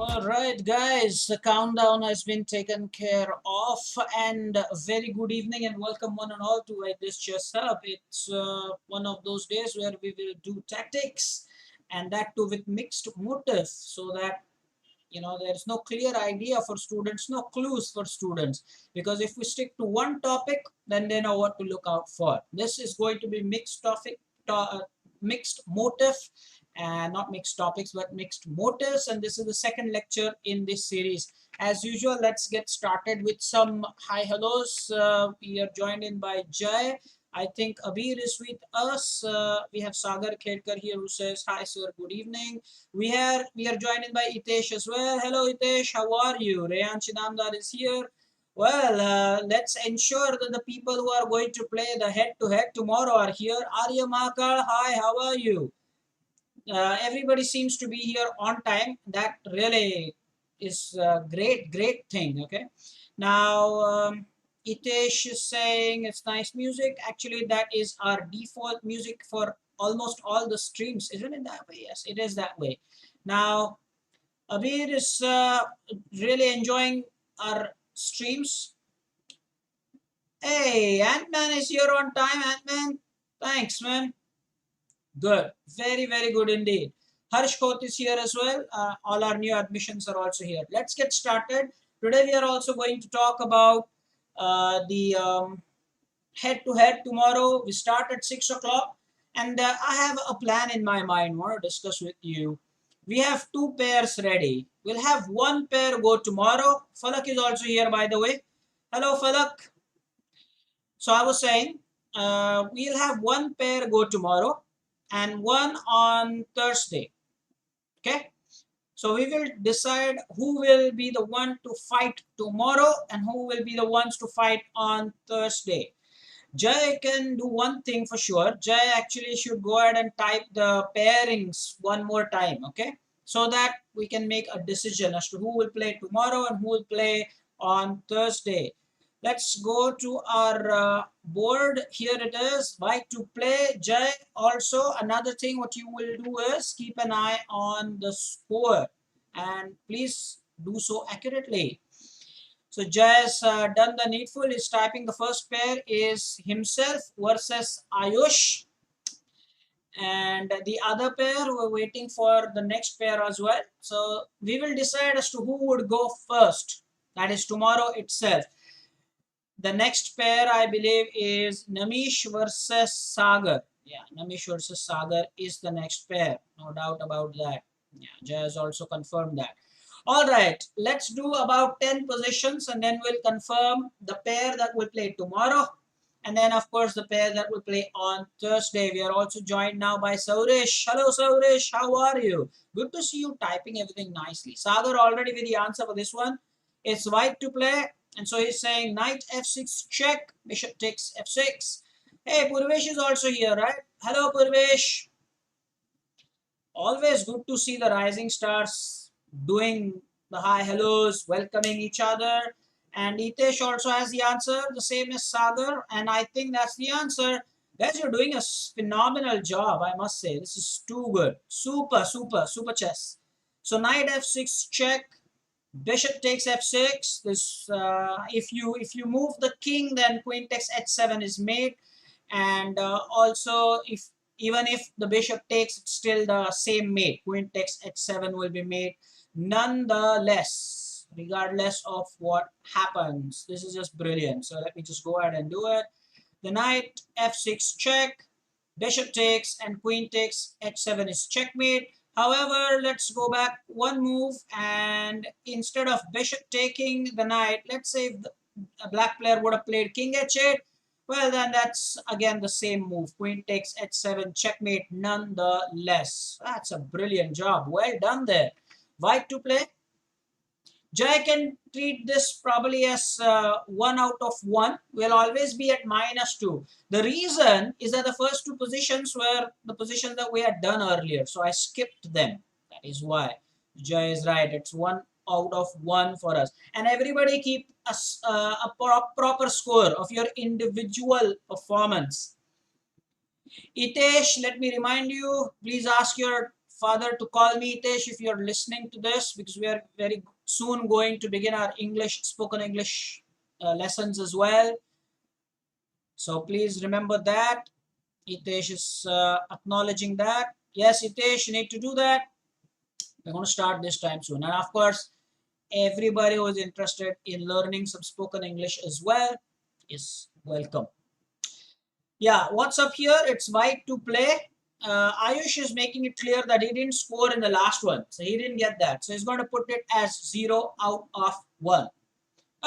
All right, guys, the countdown has been taken care of, and a very good evening and welcome one and all to this chess setup. It's one of those days where we will do tactics, and that too with mixed motifs, so that there's no clear idea for students, no clues for students. Because if we stick to one topic, then they know what to look out for. This is going to be mixed topic, mixed motif, and not mixed topics but mixed motives, and this is the second lecture in this series. As usual, let's get started with some hi hellos. We are joined in by Jay. I think Abir is with us. We have Sagar Khedkar here who says hi sir, good evening. We are joined in by Itesh as well. Hello Itesh, how are you? Rayan Chinamdar is here. Well, let's ensure that the people who are going to play the head-to-head tomorrow are here. Arya Mahakal, hi, how are you? Everybody seems to be here on time. That really is a great thing. Okay, now Itesh is saying it's nice music. Actually, that is our default music for almost all the streams. Isn't it that way? Yes, it is that way. Now Abir is really enjoying our streams. Hey, Ant-Man is here on time. Ant-Man, thanks, man. Good. Very good indeed. Harsh Koth is here as well. All our new admissions are also here. Let's get started. Today we are also going to talk about the head-to-head tomorrow. We start at 6 o'clock. And I have a plan in my mind. I want to discuss with you. We have two pairs ready. We'll have one pair go tomorrow. Falak is also here, by the way. Hello, Falak. So I was saying, we'll have one pair go tomorrow and one on Thursday. Okay. So we will decide who will be the one to fight tomorrow and who will be the ones to fight on Thursday. Jay can do one thing for sure. Jay actually should go ahead and type the pairings one more time. Okay. So that we can make a decision as to who will play tomorrow and who will play on Thursday. Let's go to our board. Here it is. Right to play. Jay, also another thing what you will do is keep an eye on the score and please do so accurately. So Jay has done the needful. He's typing the first pair is himself versus Ayush. And the other pair, we're waiting for the next pair as well. So we will decide as to who would go first. That is tomorrow itself. The next pair, I believe, is Namish versus Sagar. Yeah, Namish versus Sagar is the next pair. No doubt about that. Yeah, Jay has also confirmed that. All right, let's do about 10 positions and then we'll confirm the pair that will play tomorrow. And then, of course, the pair that will play on Thursday. We are also joined now by Saurish. Hello, Saurish. How are you? Good to see you typing everything nicely. Sagar already with the answer for this one. It's white to play. And so he's saying knight f6 check, bishop takes f6. Hey, Purvesh is also here, right? Hello, Purvesh. Always good to see the rising stars doing the hi hellos, welcoming each other. And Itesh also has the answer, the same as Sagar. And I think that's the answer. Guys, you're doing a phenomenal job, I must say. This is too good. Super chess. So knight f6 check. Bishop takes f6. This if you move the king, then queen takes h7 is made, and also even if the bishop takes, it's still the same mate. Queen takes h7 will be made nonetheless, regardless of what happens. This is just brilliant. So let me just go ahead and do it. The knight f6 check, bishop takes, and queen takes h7 is checkmate. However, let's go back one move, and instead of bishop taking the knight, let's say a black player would have played king h8. Well, then that's again the same move. Queen takes h7, checkmate nonetheless. That's a brilliant job. Well done there. White to play. Jay can treat this probably as 1 out of 1. Will always be at -2. The reason is that the first two positions were the positions that we had done earlier. So I skipped them. That is why. Jay is right. It's 1 out of 1 for us. And everybody keep a proper score of your individual performance. Itesh, let me remind you, please ask your father to call me, Hitesh, if you're listening to this, because we are very soon going to begin our spoken English lessons as well. So please remember that. Hitesh is acknowledging that. Yes, Hitesh, you need to do that. We're going to start this time soon. And of course, everybody who is interested in learning some spoken English as well is welcome. Yeah, what's up here? It's white to play. Ayush is making it clear that he didn't score in the last one. So he didn't get that. So he's going to put it as 0 out of 1.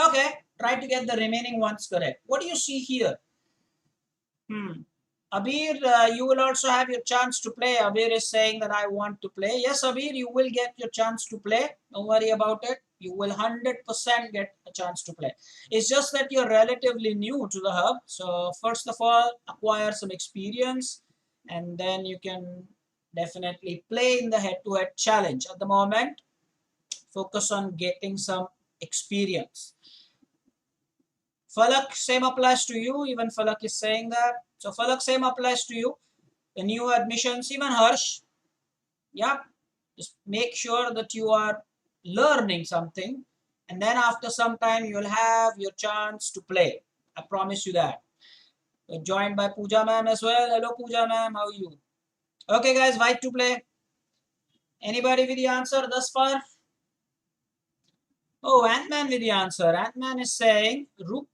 Okay, try to get the remaining ones correct. What do you see here? Abir, you will also have your chance to play. Abir is saying that I want to play. Yes, Abir, you will get your chance to play. Don't worry about it. You will 100% get a chance to play. It's just that you're relatively new to the hub. So first of all, acquire some experience and then you can definitely play in the head-to-head challenge. At the moment, focus on getting some experience. Falak, same applies to you. Even Falak is saying that. So Falak, same applies to you. The new admissions, even Harsh. Yeah, just make sure that you are learning something. And then after some time, you'll have your chance to play. I promise you that. We're joined by Pooja ma'am as well. Hello, Pooja ma'am. How are you? Okay, guys, white to play. Anybody with the answer thus far? Oh, Ant-Man with the answer. Ant-Man is saying rook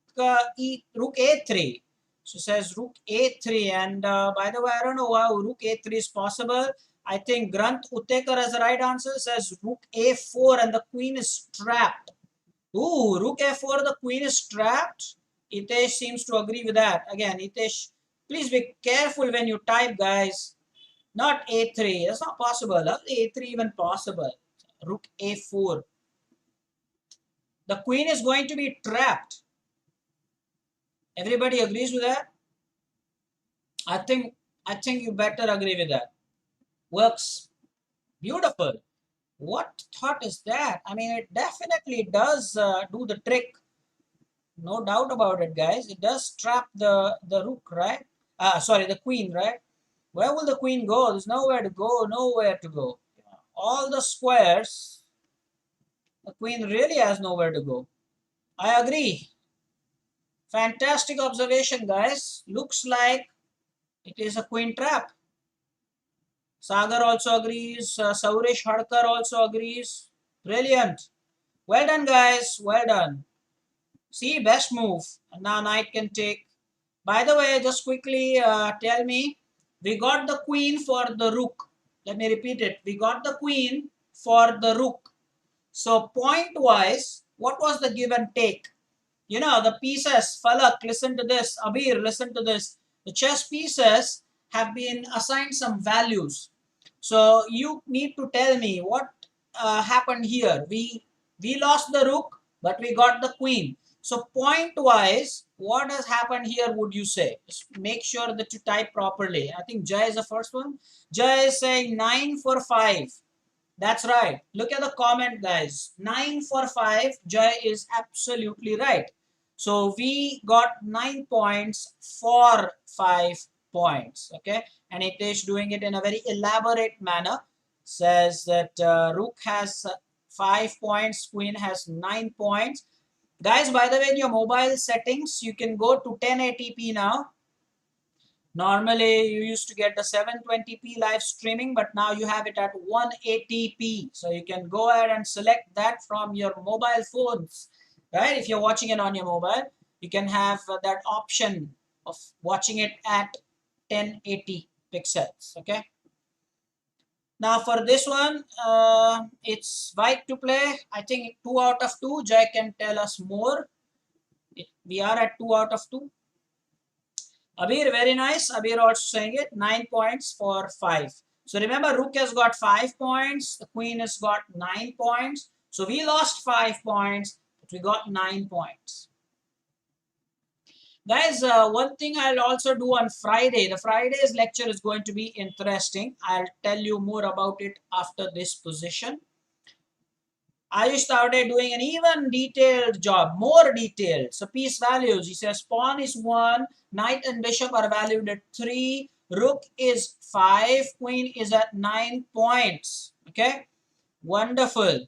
rook a3. So says rook a3. And by the way, I don't know how rook a3 is possible. I think Granth Uttekar has the right answer. Says rook a4 and the queen is trapped. Ooh, rook a4, the queen is trapped. Hitesh seems to agree with that. Again, Hitesh, please be careful when you type, guys. Not a3. That's not possible. How is a3 even possible? Rook a4. The queen is going to be trapped. Everybody agrees with that? I think you better agree with that. Works beautiful. What thought is that? I mean, it definitely does do the trick. No doubt about it, guys. It does trap the rook, right? Sorry, the queen, right? Where will the queen go? There's nowhere to go, nowhere to go. All the squares, the queen really has nowhere to go. I agree. Fantastic observation, guys. Looks like it is a queen trap. Sagar also agrees. Saurish Hadkar also agrees. Brilliant. Well done, guys. Well done. See, best move. And now knight can take. By the way, just quickly tell me. We got the queen for the rook. Let me repeat it. We got the queen for the rook. So point-wise, what was the give and take? You know, the pieces, Falak, listen to this. Abir, listen to this. The chess pieces have been assigned some values. So you need to tell me what happened here. We lost the rook, but we got the queen. So point-wise, what has happened here would you say? Just make sure that you type properly. I think Jay is the first one. Jay is saying 9 for 5. That's right. Look at the comment, guys. 9 for 5. Jay is absolutely right. So we got 9 points for 5 points. Okay. And it is doing it in a very elaborate manner. Says that rook has 5 points, queen has 9 points. Guys, by the way, in your mobile settings, you can go to 1080p now. Normally, you used to get the 720p live streaming, but now you have it at 180p. So you can go ahead and select that from your mobile phones, right? If you're watching it on your mobile, you can have that option of watching it at 1080 pixels, okay? Now for this one, it's white to play. I think 2 out of 2. Jay can tell us more. We are at 2 out of 2. Abir, very nice. Abir also saying it. 9 points for 5. So remember, rook has got 5 points. The queen has got 9 points. So we lost 5 points, but we got 9 points. Guys, one thing I'll also do on Friday. The Friday's lecture is going to be interesting. I'll tell you more about it after this position. I started doing an even detailed job, more detailed. So piece values, he says pawn is 1, knight and bishop are valued at 3, Rook is 5, queen is at 9 points. Okay, wonderful.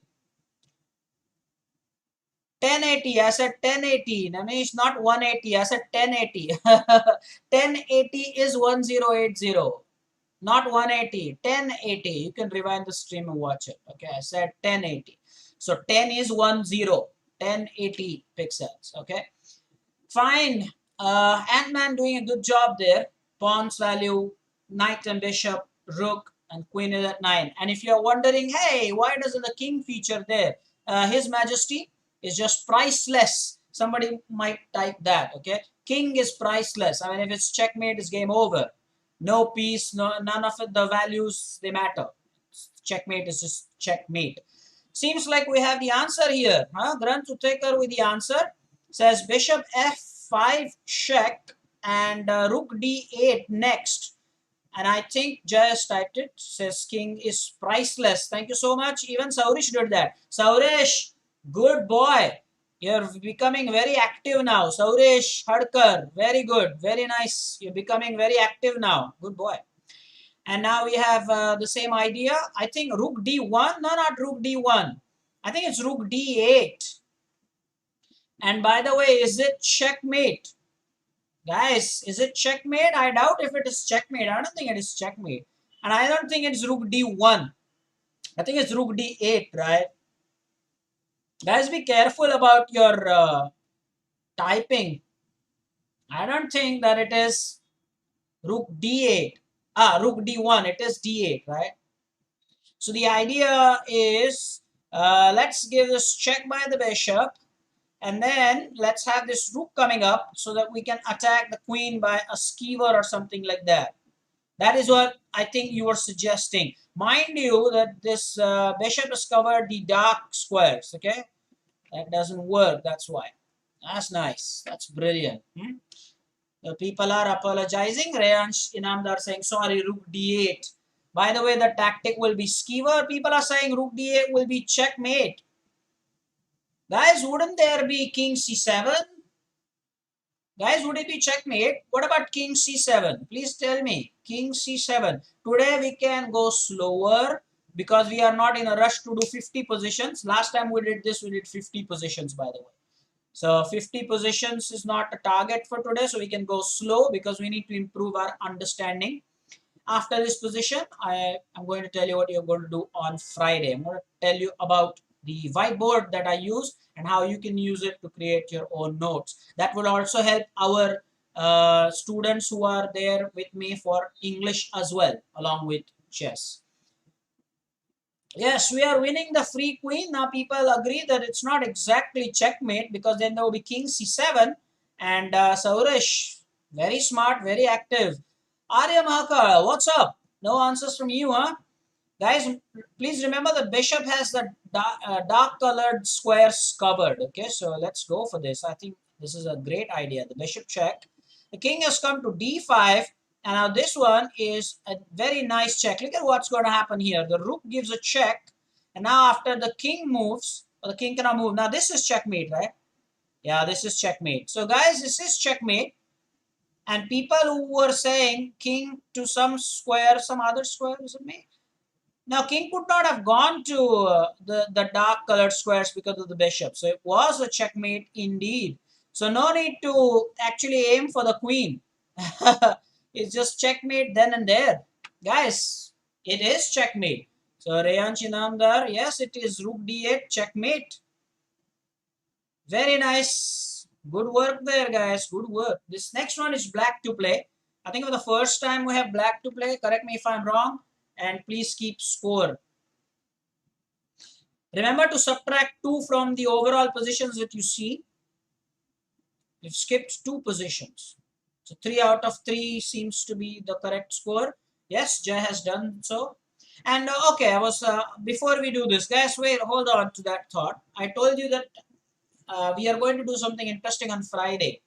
1080, I said 1080. I mean, it's not 180, I said 1080. 1080 is 1080, not 180. 1080. You can rewind the stream and watch it. Okay, I said 1080. So 10 is 10, 1080 pixels. Okay, fine. Ant-Man doing a good job there. Pawn's value, knight and bishop, rook, and queen is at 9. And if you're wondering, hey, why doesn't the king feature there? His Majesty is just priceless. Somebody might type that, okay? King is priceless. I mean, if it's checkmate, it's game over. No piece, no, none of it, the values, they matter. Checkmate is just checkmate. Seems like we have the answer here. Huh? Granth Uttekar with the answer. Says bishop f5 check and rook d8 next. And I think Jayas typed it. Says king is priceless. Thank you so much. Even Saurish did that. Saurish, good boy. You're becoming very active now. Saurish Hadkar, very good. Very nice. You're becoming very active now. Good boy. And now we have the same idea. I think rook d1. No, not rook d1. I think it's rook d8. And by the way, is it checkmate? Guys, is it checkmate? I doubt if it is checkmate. I don't think it is checkmate. And I don't think it's rook d1. I think it's rook d8, right? Guys, be careful about your typing. I don't think that it is rook d8. Rook d1. It is d8, right? So the idea is, let's give this check by the bishop. And then let's have this rook coming up so that we can attack the queen by a skewer or something like that. That is what I think you were suggesting. Mind you that this bishop has covered the dark squares, okay? That doesn't work, that's why. That's nice. That's brilliant. The people are apologizing. Rayansh Inamdar saying, sorry, rook d8. By the way, the tactic will be skewer. People are saying rook d8 will be checkmate. Guys, wouldn't there be king c7? Guys, would it be checkmate? What about king c7? Please tell me. King c7. Today we can go slower because we are not in a rush to do 50 positions. Last time we did this, we did 50 positions, by the way. So 50 positions is not a target for today. So we can go slow because we need to improve our understanding. After this position, I'm going to tell you what you're going to do on Friday. I'm going to tell you about the whiteboard that I use and how you can use it to create your own notes. That will also help our students who are there with me for English as well, along with chess. Yes, we are winning the free queen. Now people agree that it's not exactly checkmate because then there will be king c7 and Saurash, very smart, very active. Arya Mahakal, what's up? No answers from you, huh? Guys, please remember the bishop has the dark colored squares covered. Okay, so let's go for this. I think this is a great idea. The bishop check. The king has come to d5. And now this one is a very nice check. Look at what's going to happen here. The rook gives a check. And now after the king moves, or the king cannot move. Now this is checkmate, right? Yeah, this is checkmate. So guys, this is checkmate. And people who were saying king to some square, some other square, is it me? Now, king could not have gone to the dark colored squares because of the bishop. So it was a checkmate indeed. So no need to actually aim for the queen. It's just checkmate then and there. Guys, it is checkmate. So Rayan Chinamdar, yes, it is rook d8 checkmate. Very nice. Good work there, guys. Good work. This next one is black to play. I think for the first time we have black to play. Correct me if I'm wrong. And please keep score. Remember to subtract 2 from the overall positions that you see. You've skipped 2 positions. So 3 out of 3 seems to be the correct score. Yes, Jay has done so. And okay, I was before we do this, guys, wait, hold on to that thought. I told you that we are going to do something interesting on Friday.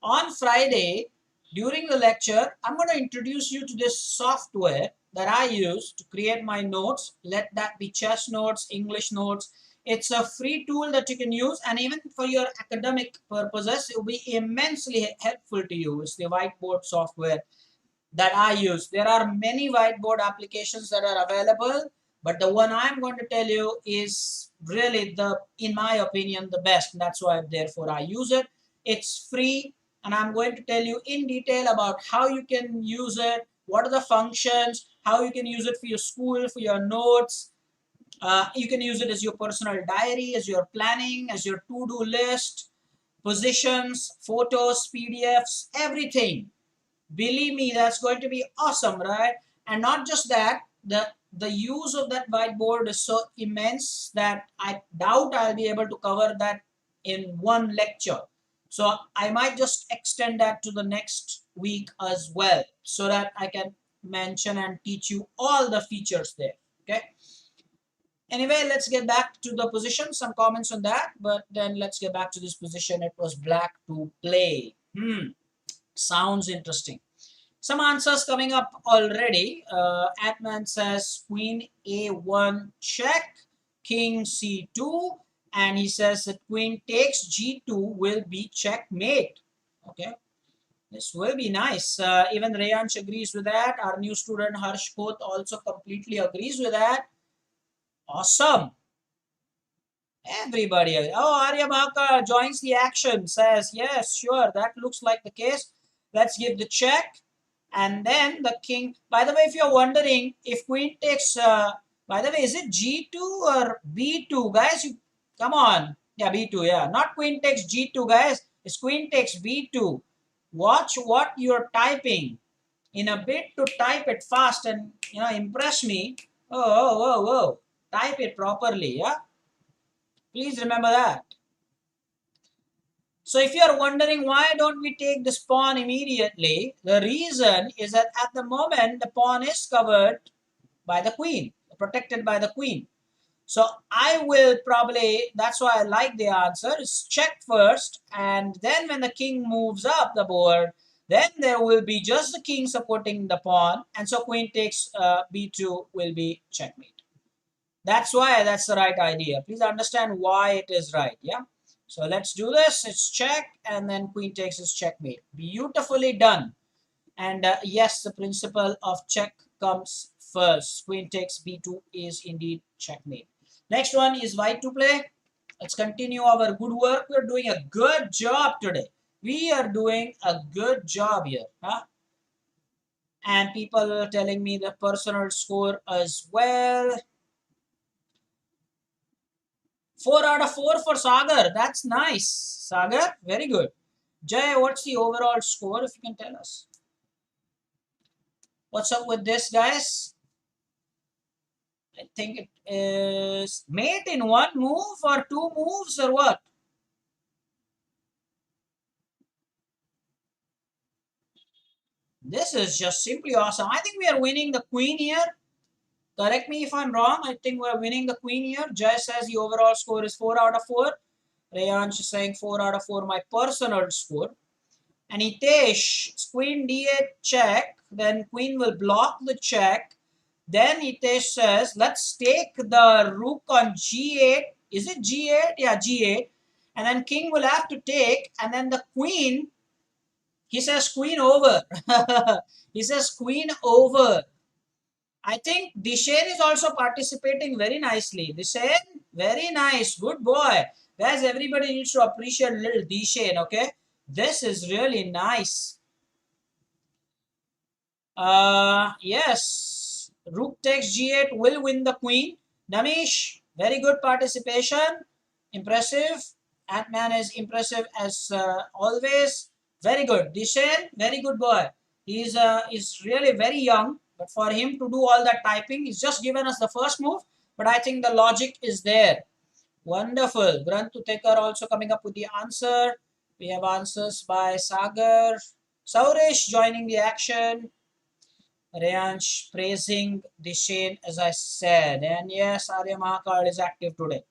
On Friday, during the lecture, I'm going to introduce you to this software that I use to create my notes. Let that be chess notes, English notes. It's a free tool that you can use, and even for your academic purposes, it will be immensely helpful to you. It's the whiteboard software. that I use. There are many whiteboard applications that are available, but the one I'm going to tell you is really in my opinion, the best. And that's why therefore I use it. It's free, and I'm going to tell you in detail about how you can use it, what are the functions, how you can use it for your school, for your notes. You can use it as your personal diary, as your planning, as your to-do list, positions, photos, PDFs, everything. Believe me, that's going to be awesome, right? And not just that, the use of that whiteboard is so immense that I doubt I'll be able to cover that in one lecture. So I might just extend that to the next week as well, so that I can mention and teach you all the features there. Okay. Anyway, let's get back to the position. Some comments on that, but then let's get back to this position. It was black to play. Sounds interesting. Some answers coming up already. Atman says Queen A1 check, King C2, and he says that Queen takes G2 will be checkmate. Okay, this will be nice. Even Rayansh agrees with that. Our new student Harsh Koth also completely agrees with that. Awesome. Everybody. Oh, Arya Bhaka joins the action, says, yes, sure, that looks like the case. Let's give the check. And then the king. By the way, if you're wondering, if queen takes, by the way, is it G2 or B2? Guys, you come on. Yeah, B2, yeah. Not queen takes G2, guys. It's queen takes B2. Watch what you're typing. In a bit to type it fast and, impress me. Oh. Type it properly, yeah? Please remember that. So if you are wondering why don't we take this pawn immediately, the reason is that at the moment the pawn is covered by the queen, protected by the queen. So I will probably, that's why I like the answer, is check first, and then when the king moves up the board, then there will be just the king supporting the pawn, and so queen takes b2 will be checkmate. That's why that's the right idea. Please understand why it is right, yeah? So let's do this. It's check, and then queen takes is checkmate. Beautifully done. And yes, the principle of check comes first. Queen takes b2 is indeed checkmate. Next one is white to play. Let's continue our good work. We're doing a good job today. We are doing a good job here, huh? And people are telling me the personal score as well. 4 out of 4 for Sagar. That's nice. Sagar, very good. Jay, what's the overall score, if you can tell us? What's up with this, guys? I think it is mate in one move or two moves or what? This is just simply awesome. I think we are winning the queen here. Correct me if I'm wrong. I think we're winning the queen here. Jay says the overall score is 4 out of 4. Rayansh is saying 4 out of 4, my personal score. And Hitesh, queen d8 check, then queen will block the check. Then Hitesh says, let's take the rook on g8. Is it g8? Yeah, g8. And then king will have to take, and then the queen, he says queen over. He says queen over. I think Dishen is also participating very nicely. Dishen, very nice. Good boy. Guys, everybody needs to appreciate little Dishen, okay? This is really nice. Yes. Rook takes g8 will win the queen. Namish, very good participation. Impressive. Ant-Man is impressive as always. Very good. Dishen, very good boy. He's really very young. But for him to do all that typing, he's just given us the first move. But I think the logic is there. Wonderful. Grantu Tekar also coming up with the answer. We have answers by Sagar. Saurish joining the action. Rayansh praising Dishen as I said. And yes, Arya Mahakal is active today.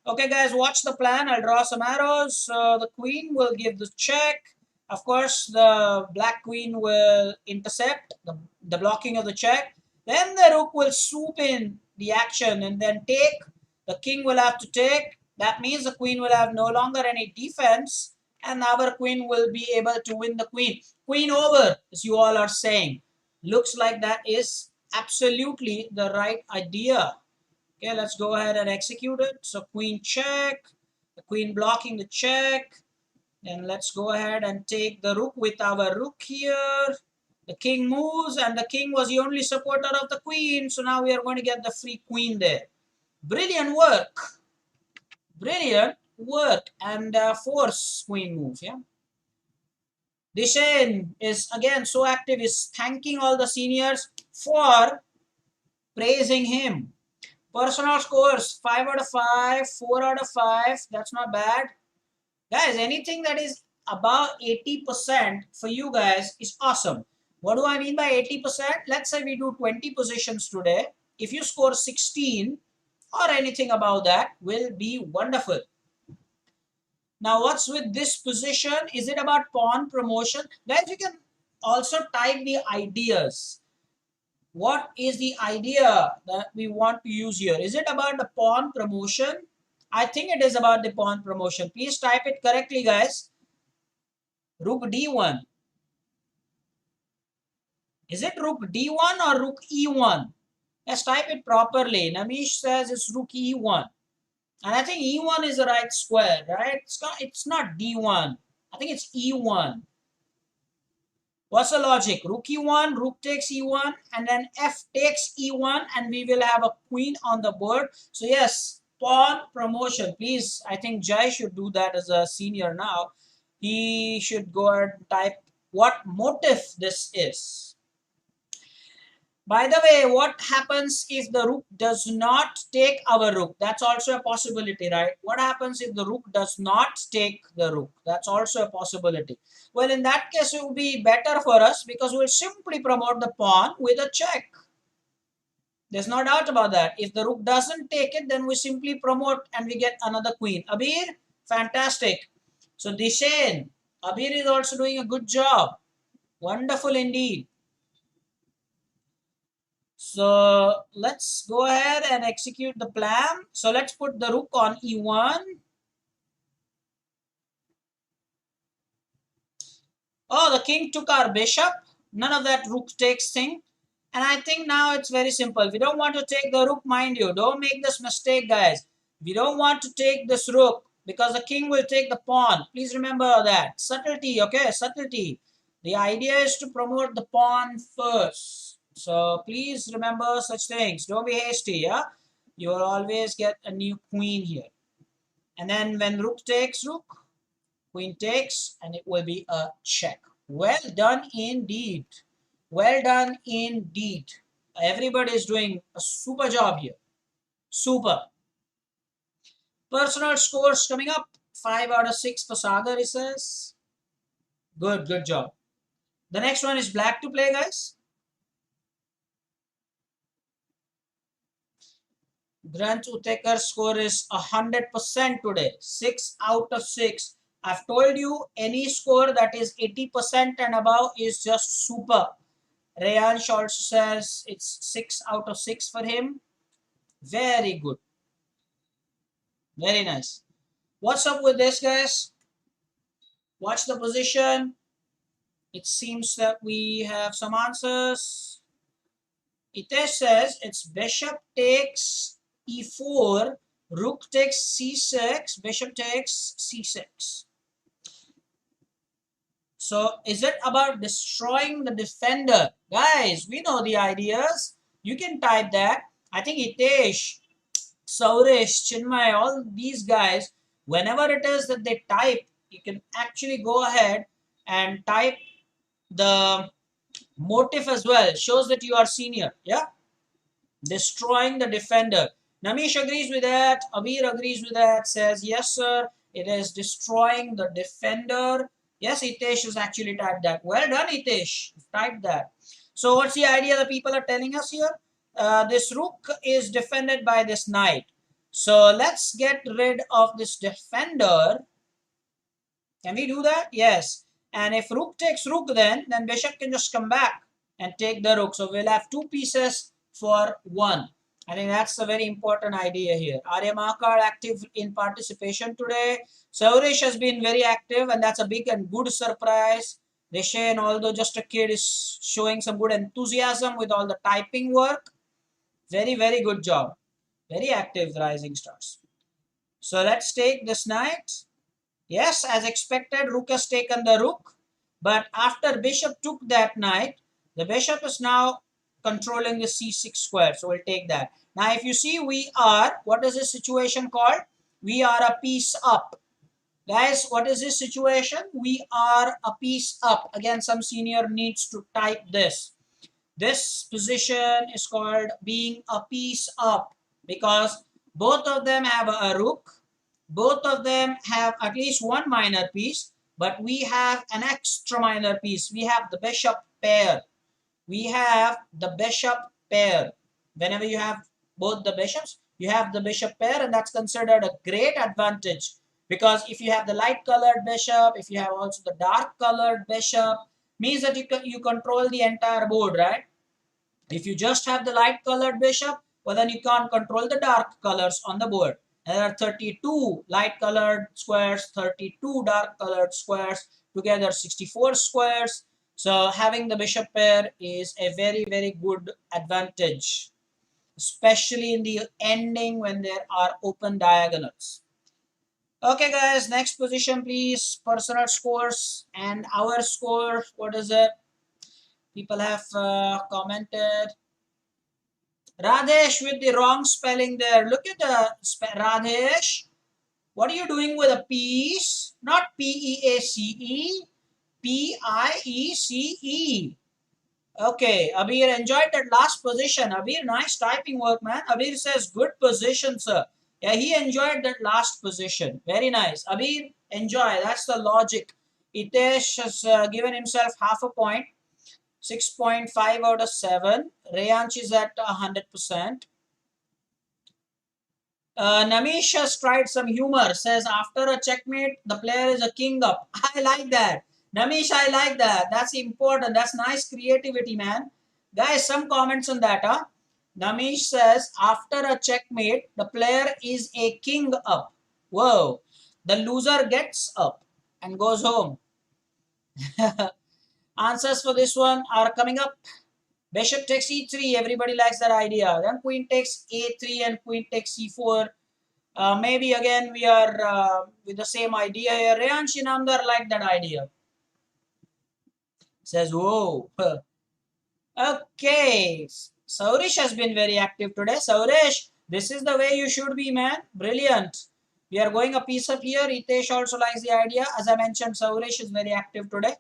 Okay guys, watch the plan. I'll draw some arrows. The queen will give the check. Of course, the black queen will intercept the blocking of the check. Then the rook will swoop in the action and then take. The king will have to take. That means the queen will have no longer any defense, and our queen will be able to win the queen. Queen over, as you all are saying. looks like that is absolutely the right idea. Okay, let's go ahead and execute it. So queen check, the queen blocking the check. And let's go ahead and take the rook with our rook here. The king moves, and the king was the only supporter of the queen. So now we are going to get the free queen there. Brilliant work. Brilliant work. And force queen move, yeah. Dishen is again so active, is thanking all the seniors for praising him. Personal scores 5 out of 5, 4 out of 5. That's not bad. Guys, anything that is above 80% for you guys is awesome. What do I mean by 80%? Let's say we do 20 positions today. If you score 16 or anything above that, will be wonderful. Now, what's with this position? Is it about pawn promotion? Guys, you can also type the ideas. What is the idea that we want to use here? Is it about the pawn promotion? I think it is about the pawn promotion. Please type it correctly, guys. Rook d1. Is it rook d1 or rook e1? Let's type it properly. Namish says it's rook e1. And I think e1 is the right square, right? It's not d1. I think it's e1. What's the logic? Rook e1, rook takes e1, and then f takes e1, and we will have a queen on the board. So yes, pawn promotion. Please, I think Jai should do that as a senior now. He should go and type what motif this is. By the way, what happens if the rook does not take our rook? That's also a possibility, right? What happens if the rook does not take the rook? That's also a possibility. Well, in that case, it will be better for us because we'll simply promote the pawn with a check. There's no doubt about that. If the rook doesn't take it, then we simply promote and we get another queen. Abir, fantastic. So Dishen, Abir is also doing a good job. Wonderful indeed. So let's go ahead and execute the plan. So let's put the rook on e1. Oh, the king took our bishop. None of that rook takes thing. And I think now it's very simple. We don't want to take the rook, mind you. Don't make this mistake, guys. We don't want to take this rook because the king will take the pawn. Please remember that. Subtlety, okay? Subtlety. The idea is to promote the pawn first. So please remember such things. Don't be hasty, yeah? You will always get a new queen here. And then when rook takes rook, queen takes, and it will be a check. Well done indeed. Well done indeed. Everybody is doing a super job here. Super. Personal scores coming up. 5 out of 6 for Sagar, he says. Good job. The next one is black to play, guys. Granth Utekar's score is 100% today. 6 out of 6. I've told you any score that is 80% and above is just super. Rayansh also says it's 6 out of 6 for him. Very good. Very nice. What's up with this, guys? Watch the position. It seems that we have some answers. Itesh says it's bishop takes e4, rook takes c6, bishop takes c6. So is it about destroying the defender? Guys, we know the ideas. You can type that. I think Itesh, Saurish, Chinmay, all these guys, whenever it is that they type, you can actually go ahead and type the motif as well. Shows that you are senior. Yeah. Destroying the defender. Namish agrees with that. Abir agrees with that. Says, yes, sir. It is destroying the defender. Yes, Hitesh has actually typed that. Well done, Hitesh. Typed that. So what's the idea that people are telling us here? This rook is defended by this knight. So let's get rid of this defender. Can we do that? Yes. And if rook takes rook, then bishop can just come back and take the rook. So we'll have 2 pieces for 1. I think that's a very important idea here. Arya Mahakal active in participation today. Saurish has been very active, and that's a big and good surprise. Rishain, although just a kid, is showing some good enthusiasm with all the typing work. Very, very good job. Very active, the rising stars. So let's take this knight. Yes, as expected, rook has taken the rook. But after bishop took that knight, the bishop is now controlling the c6 square. So we'll take that. Now, if you see, we are, what is this situation called? We are a piece up. Guys, what is this situation? We are a piece up. Again, some senior needs to type this. This position is called being a piece up because both of them have a rook. Both of them have at least one minor piece, but we have an extra minor piece. We have the bishop pair. We have the bishop pair. Whenever you have both the bishops, you have the bishop pair, and that's considered a great advantage because if you have the light colored bishop, if you have also the dark colored bishop, means that you control the entire board, right? If you just have the light colored bishop, well then you can't control the dark colors on the board. There are 32 light colored squares, 32 dark colored squares, together 64 squares. So having the bishop pair is a very, very good advantage, especially in the ending when there are open diagonals. Okay guys, next position please. Personal scores and our score. What is it? People have commented. Radhesh with the wrong spelling there. Look at the Radhesh. What are you doing with a piece? Not P-E-A-C-E. P-I-E-C-E. Okay, Abir enjoyed that last position. Abir, nice typing work, man. Abir says good position, sir. Yeah, he enjoyed that last position. Very nice. Abir, enjoy. That's the logic. Itesh has given himself half a point. 6.5 out of 7. Rayanch is at 100%. Namish has tried some humor. Says after a checkmate, the player is a king up. I like that. Namish, I like that. That's important. That's nice creativity, man. Guys, some comments on that, huh? Namish says after a checkmate, the player is a king up. Whoa. The loser gets up and goes home. Answers for this one are coming up. Bishop takes e3. Everybody likes that idea. Then queen takes a3 and queen takes e4. Maybe again we are with the same idea here. Rayan Shinamdar like that idea. Says, whoa. Okay. Saurish has been very active today. Saurish, this is the way you should be, man. Brilliant. We are going a piece up here. Hitesh also likes the idea. As I mentioned, Saurish is very active today.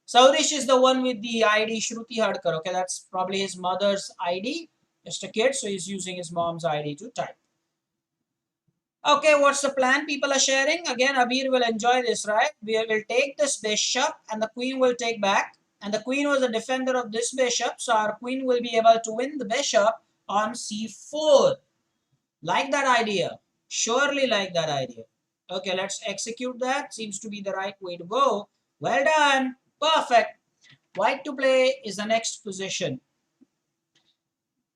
Saurish is the one with the ID Shruti Hadkar. Okay, that's probably his mother's ID. Just a kid, so he's using his mom's ID to type. Okay, what's the plan people are sharing? Again, Abir will enjoy this, right? We will take this bishop and the queen will take back. And the queen was the defender of this bishop. So our queen will be able to win the bishop on c4. Like that idea. Surely like that idea. Okay, let's execute that. Seems to be the right way to go. Well done. Perfect. White to play is the next position.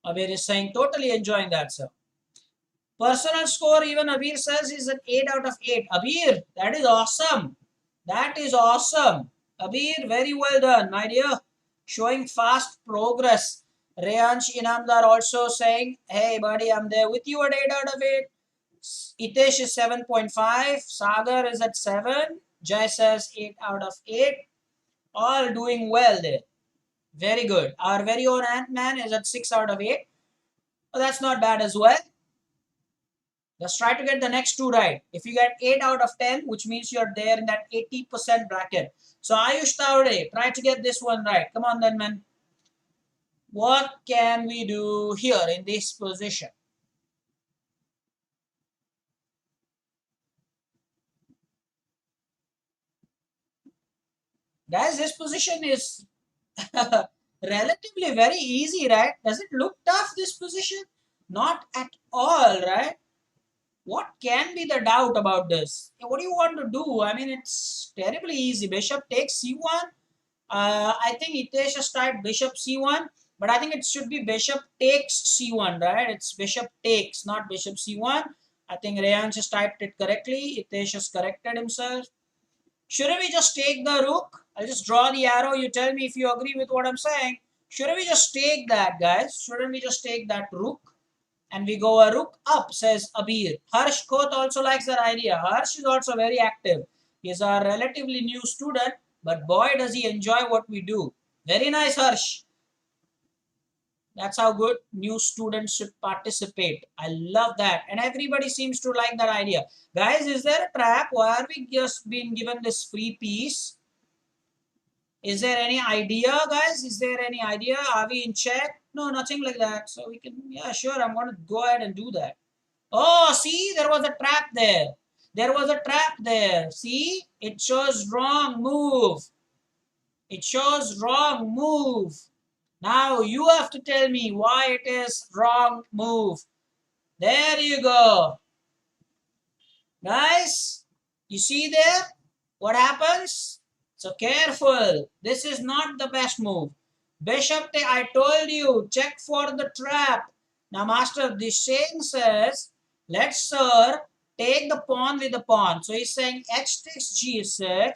Abir is saying totally enjoying that, sir. Personal score, even Abir says, is an 8 out of 8. Abir, that is awesome. That is awesome. Abir, very well done, my dear. Showing fast progress. Rayansh Inamdar also saying, hey buddy, I'm there with you at 8 out of 8. Itesh is 7.5. Sagar is at 7. Jai says 8 out of 8. All doing well there. Very good. Our very own Ant-Man is at 6 out of 8. Well, that's not bad as well. Just try to get the next two right. If you get 8 out of 10, which means you're there in that 80% bracket. So Ayush Taude, try to get this one right. Come on then, man. What can we do here in this position? Guys, this position is relatively very easy, right? Does it look tough, this position? Not at all, right? What can be the doubt about this? What do you want to do? I mean, it's terribly easy. Bishop takes c1. I think Hitesh has typed bishop c1, but I think it should be bishop takes c1, right? It's bishop takes, not bishop c1. I think Rayansh has typed it correctly. Hitesh has corrected himself. Shouldn't we just take the rook? I'll just draw the arrow. You tell me if you agree with what I'm saying. Shouldn't we just take that, guys? Shouldn't we just take that rook? And we go a rook up, says Abir. Harsh Khoth also likes that idea. Harsh is also very active. He's a relatively new student, but boy, does he enjoy what we do. Very nice, Harsh. That's how good new students should participate. I love that. And everybody seems to like that idea. Guys, is there a trap? Why are we just being given this free piece? Is there any idea, guys? Is there any idea? Are we in check? No, nothing like that. So we can, yeah, sure, I'm going to go ahead and do that. Oh, see, there was a trap there. There was a trap there. See, it shows wrong move. It shows wrong move. Now you have to tell me why it is wrong move. There you go. Guys, you see there what happens? So careful. This is not the best move. Bishop, I told you, check for the trap. Now Master Disheng says, let's sir take the pawn with the pawn. So he's saying h takes g6,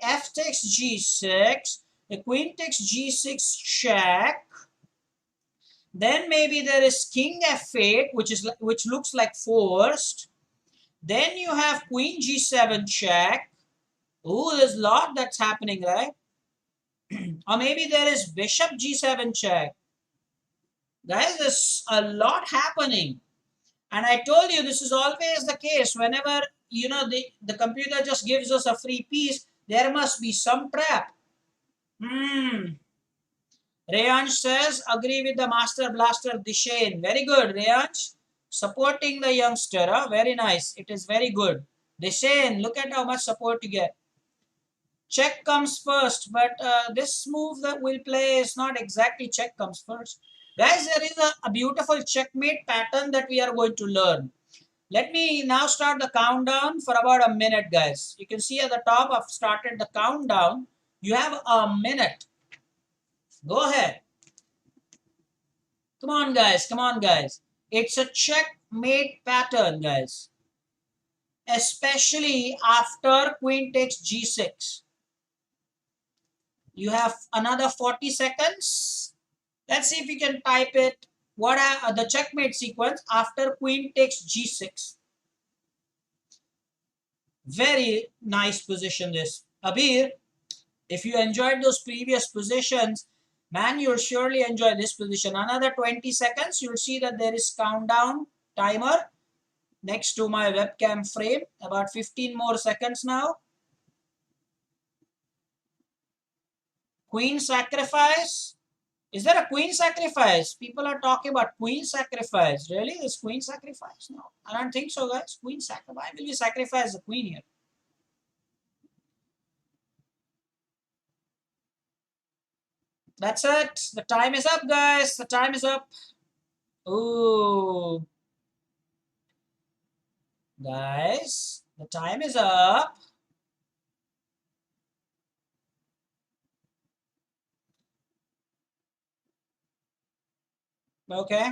f takes g6, the queen takes g6 check. Then maybe there is king f8, which looks like forced. Then you have queen g7 check. Oh, there's a lot that's happening, right? Or maybe there is bishop g7 check. Guys, there's a lot happening. And I told you this is always the case. Whenever, the computer just gives us a free piece, there must be some trap. Rayansh says, agree with the Master Blaster Dishain. Very good, Rayansh. Supporting the youngster. Huh? Very nice. It is very good. Dishain, look at how much support you get. Check comes first, but this move that we'll play is not exactly check comes first. Guys, there is a beautiful checkmate pattern that we are going to learn. Let me now start the countdown for about a minute, guys. You can see at the top I've started the countdown. You have a minute. Go ahead. Come on, guys. Come on, guys. It's a checkmate pattern, guys. Especially after queen takes g6. You have another 40 seconds. Let's see if you can type it. What are the checkmate sequence after queen takes g6? Very nice position this. Abir, if you enjoyed those previous positions, man, you'll surely enjoy this position. Another 20 seconds, you'll see that there is countdown timer next to my webcam frame. About 15 more seconds now. Queen sacrifice. Is there a queen sacrifice? People are talking about queen sacrifice. Really? Is queen sacrifice? No, I don't think so, guys. Queen sacrifice. Why will you sacrifice the queen here? That's it. The time is up, guys. The time is up. Ooh. Guys, the time is up. Okay.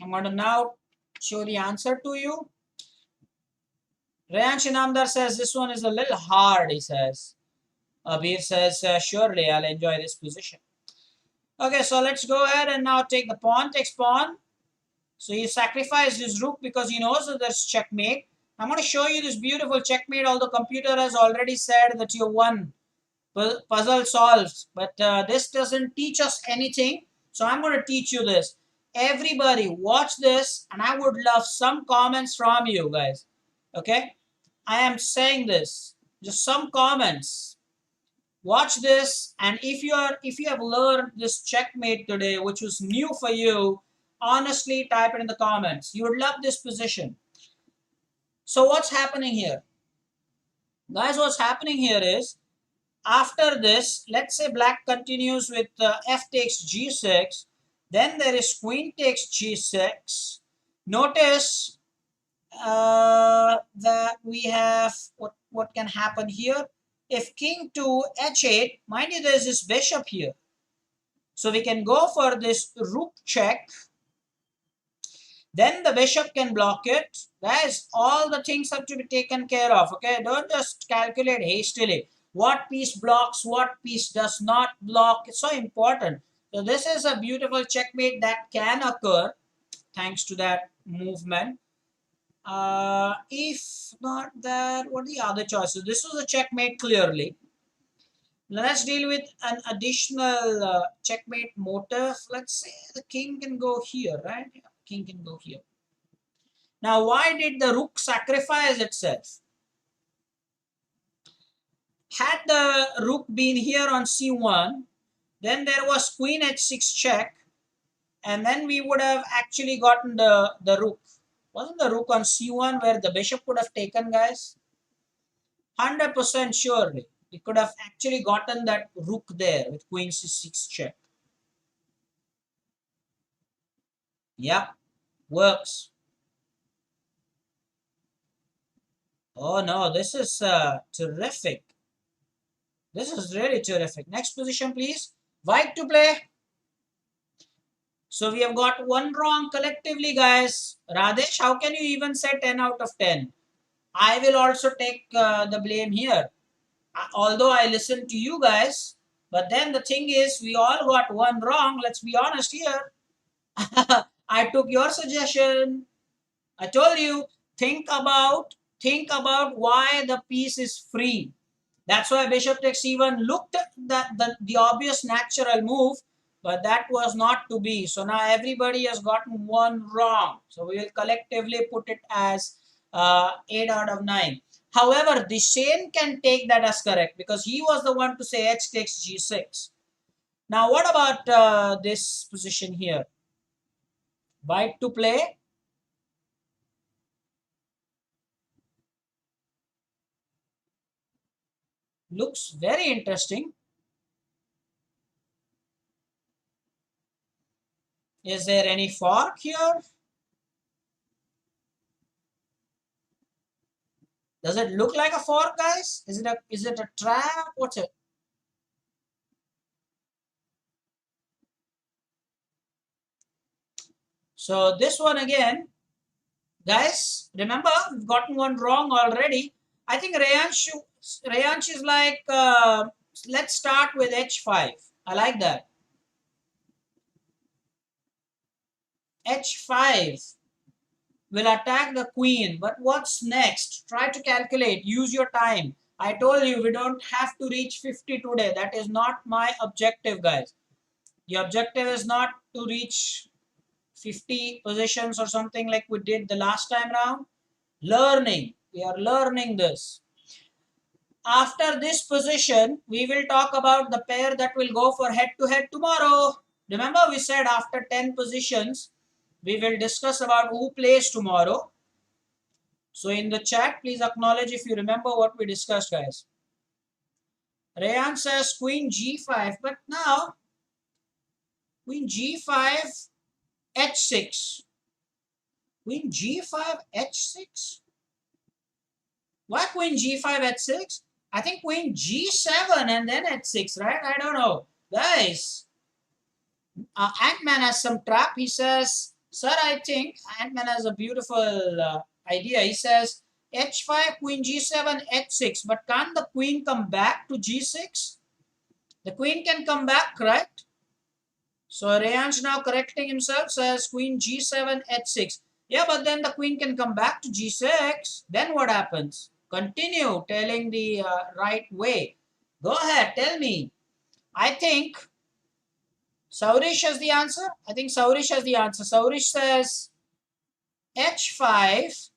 I'm going to now show the answer to you. Rayan Shinamdar says this one is a little hard, he says. Abir says, surely I'll enjoy this position. Okay, so let's go ahead and now take the pawn, takes pawn. So he sacrificed his rook because he knows that there's checkmate. I'm going to show you this beautiful checkmate, although computer has already said that you won. Puzzle solved. But this doesn't teach us anything. So I'm going to teach you this. Everybody watch this and I would love some comments from you guys. Okay? I am saying this. Just some comments. Watch this, and if you have learned this checkmate today, which was new for you, honestly type it in the comments. You would love this position. So what's happening here? Guys, what's happening here is, after this, let's say black continues with f takes g6, then there is queen takes g6. Notice that we have, what can happen here? If king to h8, mind you, there's this bishop here. So we can go for this rook check. then the bishop can block it. Guys, all the things have to be taken care of. Okay, don't just calculate hastily. What piece blocks, what piece does not block. It's so important. So this is a beautiful checkmate that can occur thanks to that movement. If not that, what are the other choices? This was a checkmate clearly. Let's deal with an additional checkmate motif. Let's say the king can go here, right? Yeah, king can go here. Now, why did the rook sacrifice itself? Had the rook been here on c1, then there was queen h6 check, and then we would have actually gotten the rook. Wasn't the rook on c1 where the bishop could have taken, guys? 100% surely. We could have actually gotten that rook there with queen c6 check. Yep, works. Oh no, this is terrific. This is really terrific. Next position, please. White to play. So we have got one wrong collectively, guys. Radesh, how can you even say 10 out of 10? I will also take the blame here. Although I listened to you guys, but then the thing is, we all got one wrong. Let's be honest here. I took your suggestion. I told you, think about why the piece is free. That's why bishop takes c1 looked at the obvious natural move, but that was not to be. So now everybody has gotten one wrong. So we will collectively put it as 8 out of 9. However, the Shane can take that as correct because he was the one to say h takes g6. Now what about this position here? White to play. Looks very interesting. Is there any fork here? Does it look like a fork, guys? Is it a trap? What's it? So this one again, guys, remember we've gotten one wrong already. I think Rayansh is like, let's start with h5. I like that. h5 will attack the queen, but what's next? Try to calculate, use your time. I told you we don't have to reach 50 today. That is not my objective, guys. The objective is not to reach 50 positions or something like we did the last time round. Learning. We are learning this. After this position, we will talk about the pair that will go for head-to-head tomorrow. Remember we said after 10 positions, we will discuss about who plays tomorrow. So in the chat, please acknowledge if you remember what we discussed, guys. Rayan says queen g5, but now queen g5, h6. Queen g5, h6? Why queen g5, h6? I think queen g7 and then h6, right? I don't know. Guys, Ant-Man has some trap. He says, sir, I think Ant-Man has a beautiful idea. He says, h5, queen g7, h6. But can't the queen come back to g6? The queen can come back, correct? So Rayansh now correcting himself says queen g7, h6. Yeah, but then the queen can come back to g6. Then what happens? Continue telling the right way. Go ahead, tell me. I think Saurish has the answer. I think Saurish has the answer. Saurish says h5.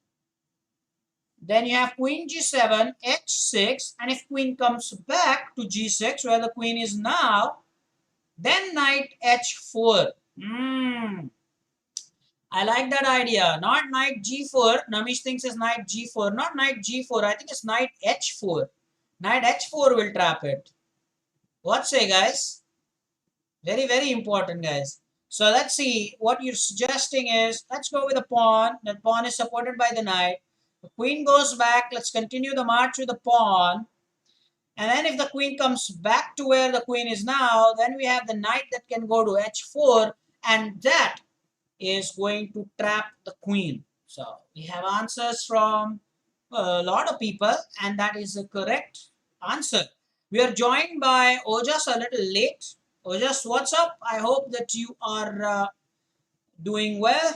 Then you have queen g7, h6. And if queen comes back to g6, where the queen is now, then knight h4. I like that idea. Not knight g4. Namish thinks it's knight g4. Not knight g4. I think it's knight h4. Knight h4 will trap it. What say, guys? Very, very important, guys. So let's see. What you're suggesting is, let's go with a pawn. That pawn is supported by the knight. The queen goes back. Let's continue the march with the pawn. And then if the queen comes back to where the queen is now, then we have the knight that can go to h4. And that is going to trap the queen. So we have answers from a lot of people, and that is the correct answer. We are joined by Ojas a little late. Ojas, what's up? I hope that you are doing well.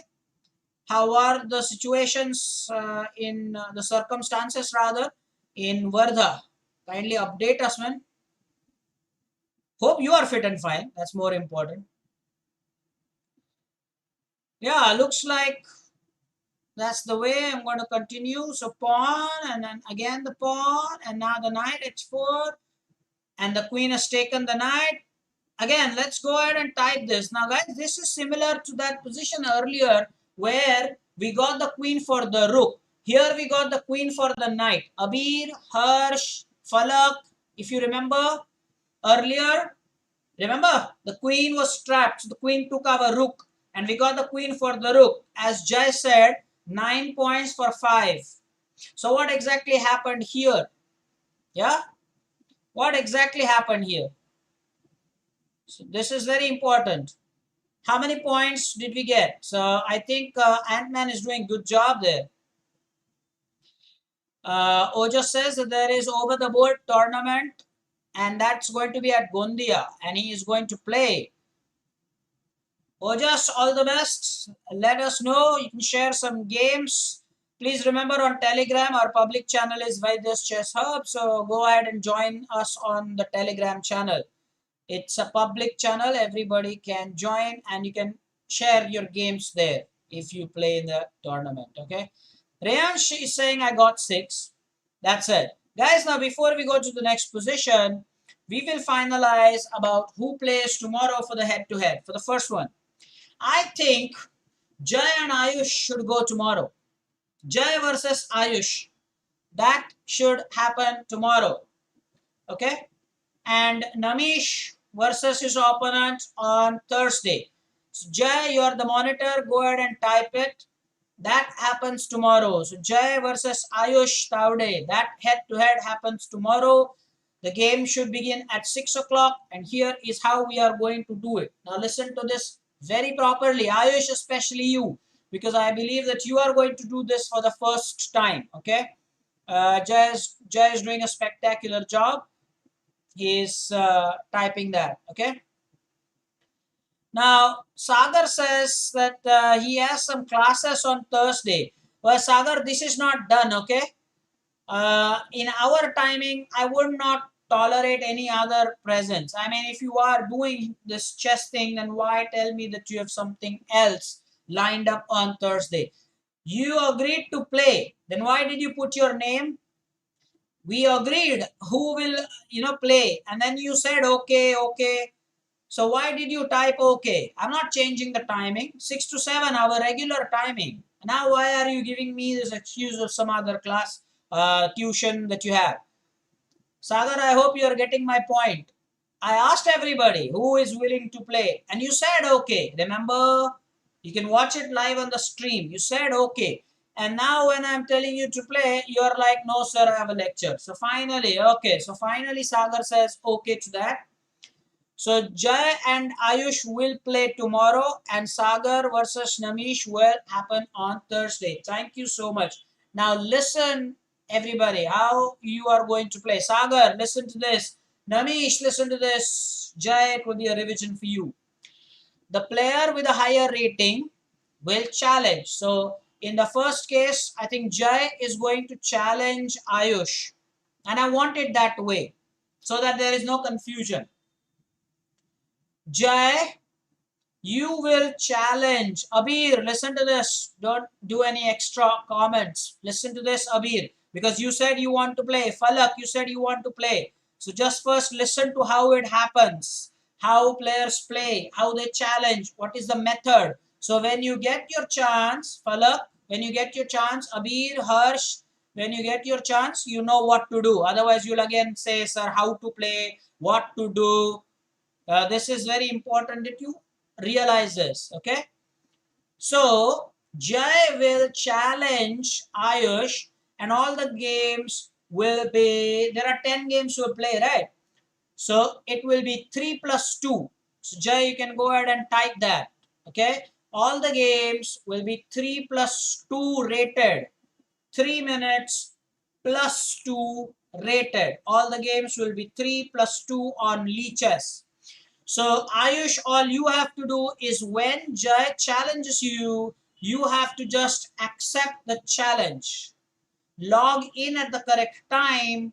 How are the situations in the circumstances rather in Vardha? Kindly update us, man. Hope you are fit and fine. That's more important. Yeah, looks like that's the way I'm going to continue. So pawn and then again the pawn and now the knight h4 and the queen has taken the knight. Again, let's go ahead and type this. Now guys, this is similar to that position earlier where we got the queen for the rook. Here we got the queen for the knight. Abir, Harsh, Falak, if you remember earlier, remember the queen was trapped. So the queen took our rook and we got the queen for the rook. As Jai said, 9 points for 5. So what exactly happened here? Yeah? What exactly happened here? So this is very important. How many points did we get? So I think Ant-Man is doing good job there. Ojo says that there is over the board tournament and that's going to be at Gondia and he is going to play. Ojas, all the best. Let us know. You can share some games. Please remember on Telegram, our public channel is Vaidya's Chess Hub. So go ahead and join us on the Telegram channel. It's a public channel. Everybody can join and you can share your games there if you play in the tournament. Okay. Rayansh is saying I got 6. That's it. Guys, now before we go to the next position, we will finalize about who plays tomorrow for the head-to-head. For the first one, I think Jay and Ayush should go tomorrow. Jay versus Ayush. That should happen tomorrow. Okay? And Namish versus his opponent on Thursday. So Jay, you are the monitor. Go ahead and type it. That happens tomorrow. So Jay versus Ayush Taude. That head-to-head happens tomorrow. The game should begin at 6 o'clock. And here is how we are going to do it. Now listen to this very properly. Ayush, especially you. Because I believe that you are going to do this for the first time. Okay? Jay is doing a spectacular job. He is typing that. Okay? Now, Sagar says that he has some classes on Thursday. Well, Sagar, this is not done, okay? In our timing, I would not tolerate any other presence. I mean, if you are doing this chess thing, then why tell me that you have something else lined up on Thursday? You agreed to play. Then why did you put your name? We agreed who will, play. And then you said, okay, okay. So why did you type okay? I'm not changing the timing. 6 to 7, our regular timing. Now why are you giving me this excuse of some other class tuition that you have? Sagar, I hope you are getting my point. I asked everybody who is willing to play and you said okay. Remember, you can watch it live on the stream. You said okay. And now when I'm telling you to play, you're like, no sir, I have a lecture. So finally, okay. So finally Sagar says okay to that. So Jay and Ayush will play tomorrow and Sagar versus Namish will happen on Thursday. Thank you so much. Now listen everybody how you are going to play. Sagar, listen to this. Namish, listen to this. Jay, it will be a revision for you. The player with a higher rating will challenge. So in the first case, I think Jay is going to challenge Ayush. And I want it that way so that there is no confusion. Jay, you will challenge. Abir, listen to this. Don't do any extra comments. Listen to this, Abir. Because you said you want to play. Falak, you said you want to play. So just first listen to how it happens. How players play. How they challenge. What is the method. So when you get your chance, Falak, when you get your chance, Abir, Harsh, when you get your chance, you know what to do. Otherwise, you'll again say, sir, how to play, what to do. This is very important that you realize this. Okay. So Jay will challenge Ayush and all the games will be, there are 10 games to play, right? So it will be 3 plus 2. So Jay, you can go ahead and type that. Okay. All the games will be 3 plus 2 rated. 3 minutes plus 2 rated. All the games will be 3 plus 2 on leeches. So Ayush, all you have to do is when Jay challenges you, you have to just accept the challenge. Log in at the correct time.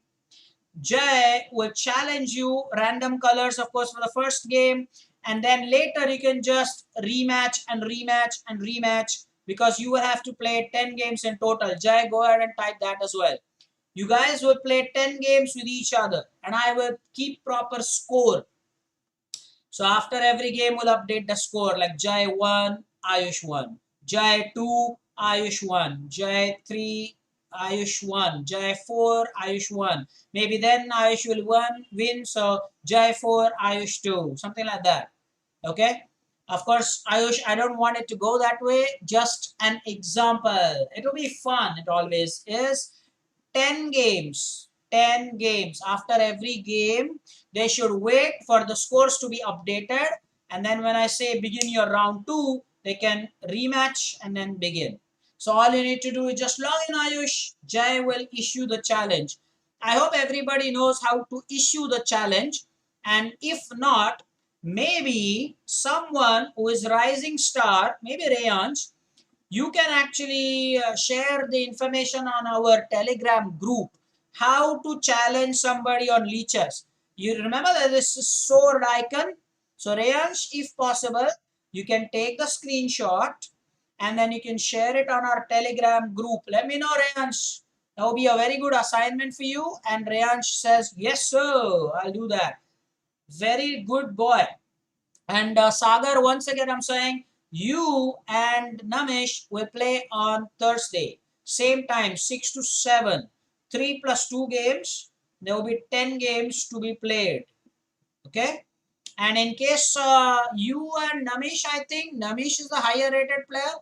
Jay will challenge you random colors, of course, for the first game, and then later you can just rematch and rematch and rematch because you will have to play 10 games in total. Jay, go ahead and type that as well. You guys will play 10 games with each other, and I will keep proper score. So after every game, we'll update the score like Jai 1, Ayush 1. Jai 2, Ayush 1. Jai 3, Ayush 1. Jai 4, Ayush 1. Maybe then Ayush will win. So Jai 4, Ayush 2. Something like that. Okay. Of course, Ayush, I don't want it to go that way. Just an example. It will be fun. It always is. 10 games. 10 games. After every game, they should wait for the scores to be updated. And then when I say begin your round 2, they can rematch and then begin. So all you need to do is just log in Ayush. Jai will issue the challenge. I hope everybody knows how to issue the challenge. And if not, maybe someone who is rising star, maybe Rayansh, you can actually share the information on our Telegram group how to challenge somebody on leeches. You remember that this is sword icon. So Rayansh, if possible, you can take the screenshot and then you can share it on our Telegram group. Let me know, Rayansh. That will be a very good assignment for you. And Rayansh says, yes, sir, I'll do that. Very good boy. And Sagar, once again, I'm saying you and Namish will play on Thursday. Same time, 6 to 7. 3 plus 2 games. There will be 10 games to be played. Okay? And in case you and Namish, I think Namish is the higher rated player.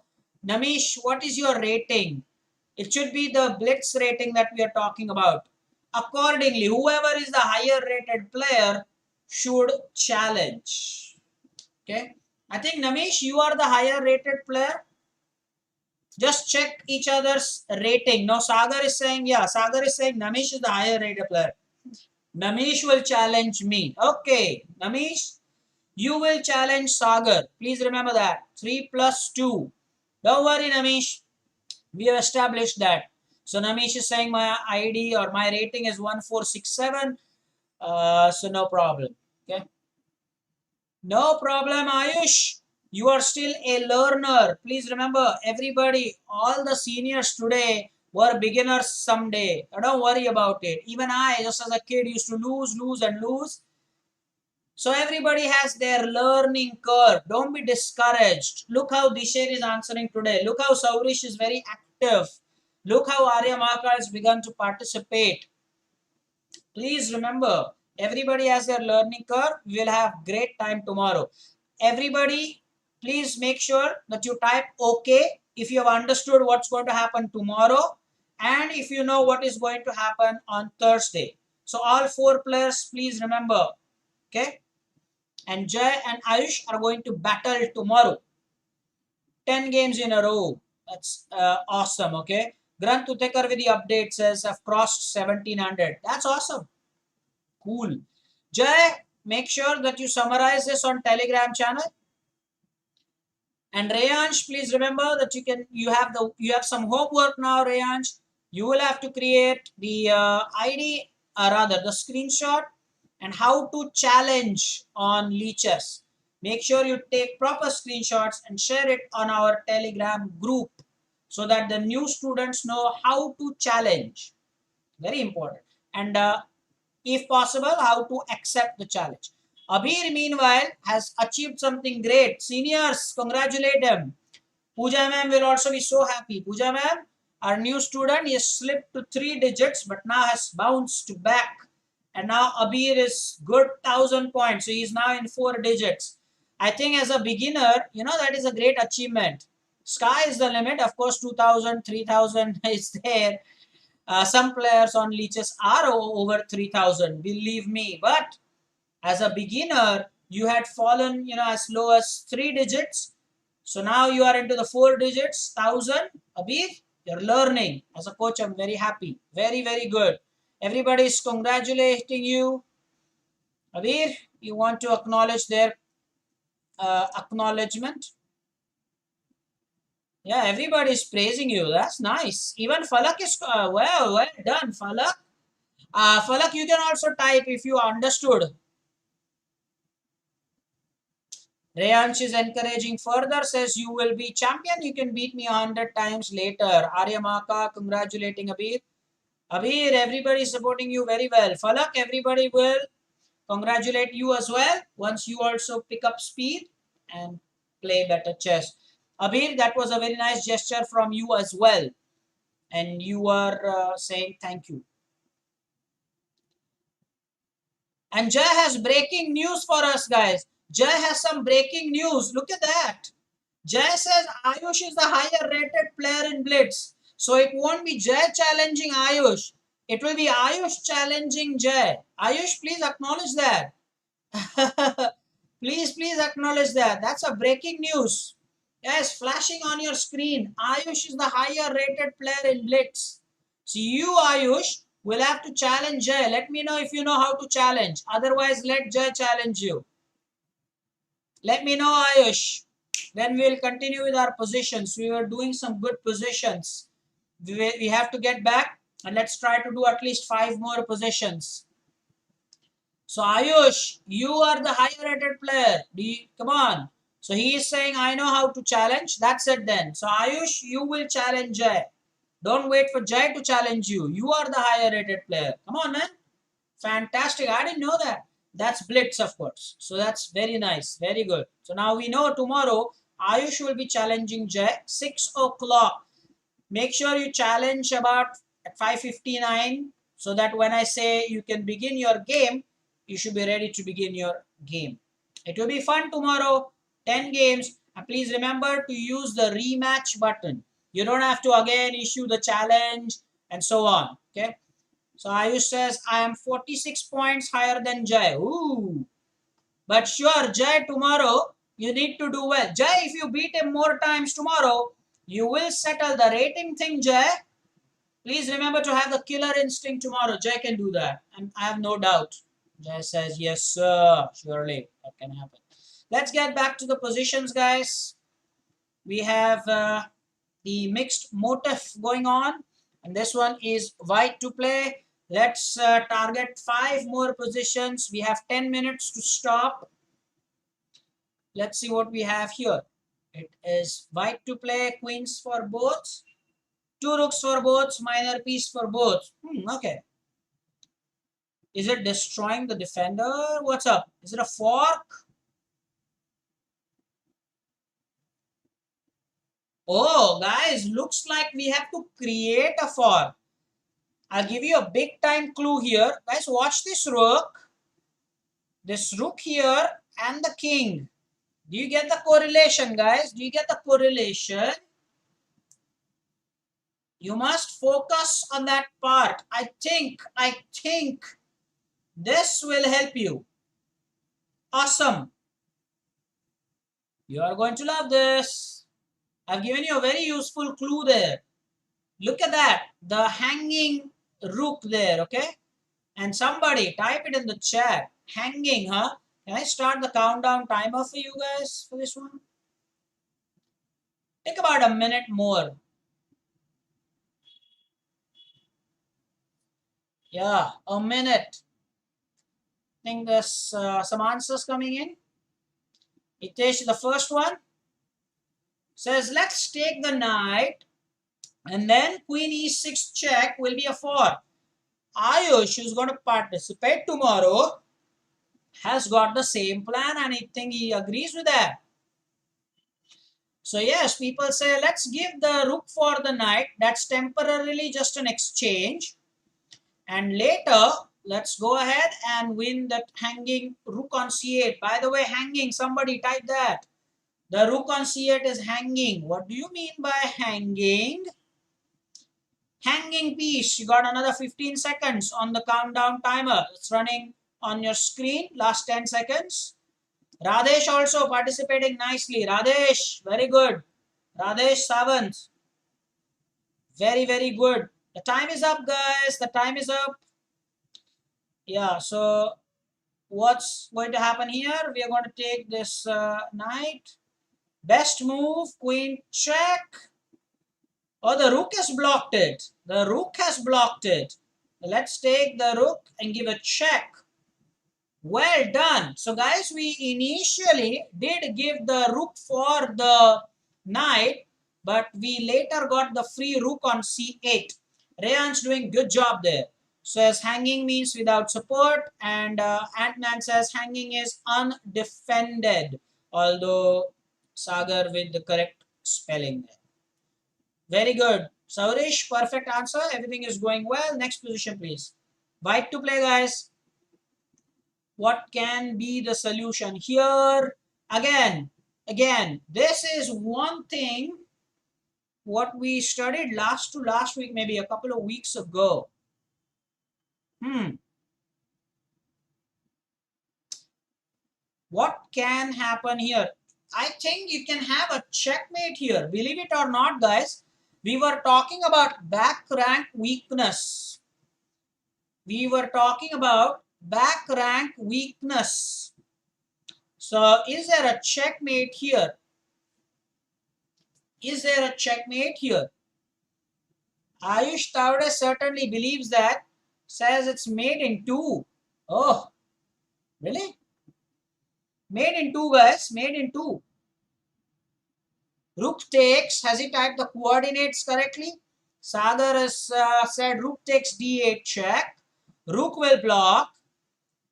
Namish, what is your rating? It should be the Blitz rating that we are talking about. Accordingly, whoever is the higher rated player should challenge. Okay. I think Namish, you are the higher rated player. Just check each other's rating. Now Sagar is saying, yeah, Sagar is saying Namish is the higher rated player. Namish will challenge me. Okay. Namish, you will challenge Sagar. Please remember that. 3 plus 2. Don't worry, Namish. We have established that. So Namish is saying my ID or my rating is 1467. So no problem. Okay. No problem, Ayush. You are still a learner. Please remember, everybody, all the seniors today were beginners someday. Don't worry about it. Even I, just as a kid, used to lose, and lose. So everybody has their learning curve. Don't be discouraged. Look how Disher is answering today. Look how Saurish is very active. Look how Arya Maka has begun to participate. Please remember, everybody has their learning curve. We will have great time tomorrow. Everybody, please make sure that you type OK if you have understood what's going to happen tomorrow and if you know what is going to happen on Thursday. So all 4 players, please remember. Okay. And Jay and Ayush are going to battle tomorrow. 10 games in a row. That's awesome. Okay. Grant Utekar with the update says I've crossed 1700. That's awesome. Cool. Jay, make sure that you summarize this on Telegram channel. And Rayansh, please remember that you have some homework now, Rayansh. You will have to create the ID, or rather the screenshot, and how to challenge on leeches. Make sure you take proper screenshots and share it on our Telegram group so that the new students know how to challenge. Very important. And if possible, how to accept the challenge. Abir, meanwhile, has achieved something great. Seniors, congratulate him. Pooja ma'am will also be so happy. Pooja ma'am, our new student, he has slipped to 3 digits, but now has bounced back. And now Abir is good 1000 points. So he is now in 4 digits. I think as a beginner, that is a great achievement. Sky is the limit. Of course, 2000, 3000 is there. Some players on leeches are over 3000, believe me. But as a beginner, you had fallen, as low as 3 digits. So now you are into the 4 digits, 1000. Abir, you're learning. As a coach, I'm very happy. Very, very good. Everybody is congratulating you. Abir, you want to acknowledge their acknowledgement? Yeah, everybody is praising you. That's nice. Even Falak is, well done, Falak. Falak, you can also type if you understood. Rayansh is encouraging further, says you will be champion. You can beat me 100 times later. Aryamaka congratulating Abir. Abir, everybody is supporting you very well. Falak, everybody will congratulate you as well once you also pick up speed and play better chess. Abir, that was a very nice gesture from you as well. And you are saying thank you. And Jay has breaking news for us, guys. Jay has some breaking news. Look at that. Jay says Ayush is the higher rated player in Blitz. So it won't be Jay challenging Ayush. It will be Ayush challenging Jay. Ayush, please acknowledge that. please acknowledge that. That's a breaking news. Yes, flashing on your screen. Ayush is the higher rated player in Blitz. So you, Ayush, will have to challenge Jay. Let me know if you know how to challenge. Otherwise, let Jay challenge you. Let me know, Ayush. Then we will continue with our positions. We were doing some good positions. We have to get back and let's try to do at least 5 more positions. So Ayush, you are the higher rated player. Come on. So he is saying, I know how to challenge. That's it then. So Ayush, you will challenge Jay. Don't wait for Jay to challenge you. You are the higher rated player. Come on, man. Fantastic. I didn't know that. That's Blitz, of course. So that's very nice. Very good. So now we know tomorrow Ayush will be challenging Jay 6 o'clock. Make sure you challenge about at 5:59 so that when I say you can begin your game, you should be ready to begin your game. It will be fun tomorrow. 10 games. And please remember to use the rematch button. You don't have to again issue the challenge and so on. Okay. So Ayush says, I am 46 points higher than Jay. Ooh. But sure, Jay, tomorrow you need to do well. Jay, if you beat him more times tomorrow, you will settle the rating thing, Jay. Please remember to have the killer instinct tomorrow. Jay can do that. And I have no doubt. Jay says, yes, sir. Surely that can happen. Let's get back to the positions, guys. We have the mixed motif going on. And this one is white to play. Let's target 5 more positions. We have 10 minutes to stop. Let's see what we have here. It is white to play, queens for both, 2 rooks for both, minor piece for both. Okay. Is it destroying the defender? What's up? Is it a fork? Oh, guys, looks like we have to create a fork. I'll give you a big time clue here. Guys, watch this rook. This rook here and the king. Do you get the correlation, guys? Do you get the correlation? You must focus on that part. I think this will help you. Awesome. You are going to love this. I've given you a very useful clue there. Look at that. The hanging rook there, okay? And somebody type it in the chat. Hanging, huh? Can I start the countdown timer for you guys for this one? Take about a minute more. Yeah, a minute. I think there's some answers coming in. Itesh, the first one, says, let's take the knight and then queen e6 check will be a fork. Ayush, who's going to participate tomorrow, has got the same plan and I think he agrees with that. So yes, people say, let's give the rook for the knight. That's temporarily just an exchange. And later, let's go ahead and win that hanging rook on c8. By the way, hanging, somebody type that. The rook on c8 is hanging. What do you mean by hanging? Hanging piece. You got another 15 seconds on the countdown timer. It's running on your screen. Last 10 seconds. Radesh also participating nicely. Radesh, very good. Radesh Savant, very, very good. The time is up, guys. The time is up. Yeah, so what's going to happen here? We are going to take this knight. Best move, queen check. Oh, the rook has blocked it. The rook has blocked it. Let's take the rook and give a check. Well done. So guys, we initially did give the rook for the knight, but we later got the free rook on c8. Rayan's doing good job there. Says hanging means without support, and Ant-Man says hanging is undefended, although Sagar with the correct spelling there. Very good. Saurish, perfect answer. Everything is going well. Next position, please. White to play, guys. What can be the solution here? Again, this is one thing what we studied last week, maybe a couple of weeks ago. What can happen here? I think you can have a checkmate here. Believe it or not, guys, we were talking about back rank weakness. We were talking about back rank weakness. So is there a checkmate here? Is there a checkmate here? Ayush Tavade certainly believes that, says it's made in two. Oh, really? Made in two, guys, made in two. Rook takes, has he typed the coordinates correctly? Sagar has said rook takes d8 check. Rook will block,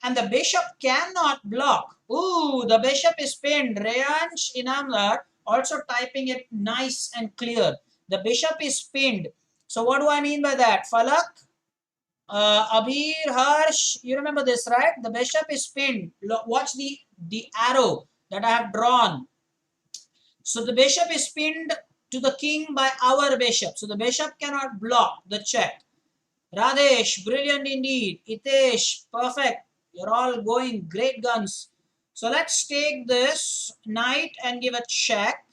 and the bishop cannot block. Ooh, the bishop is pinned. Rayansh Inamlar also typing it nice and clear. The bishop is pinned. So what do I mean by that? Falak, Abir, Harsh, you remember this, right? The bishop is pinned. Watch the arrow that I have drawn. So the bishop is pinned to the king by our bishop. So the bishop cannot block the check. Radesh, brilliant indeed. Itesh, perfect. You're all going great guns. So let's take this knight and give a check.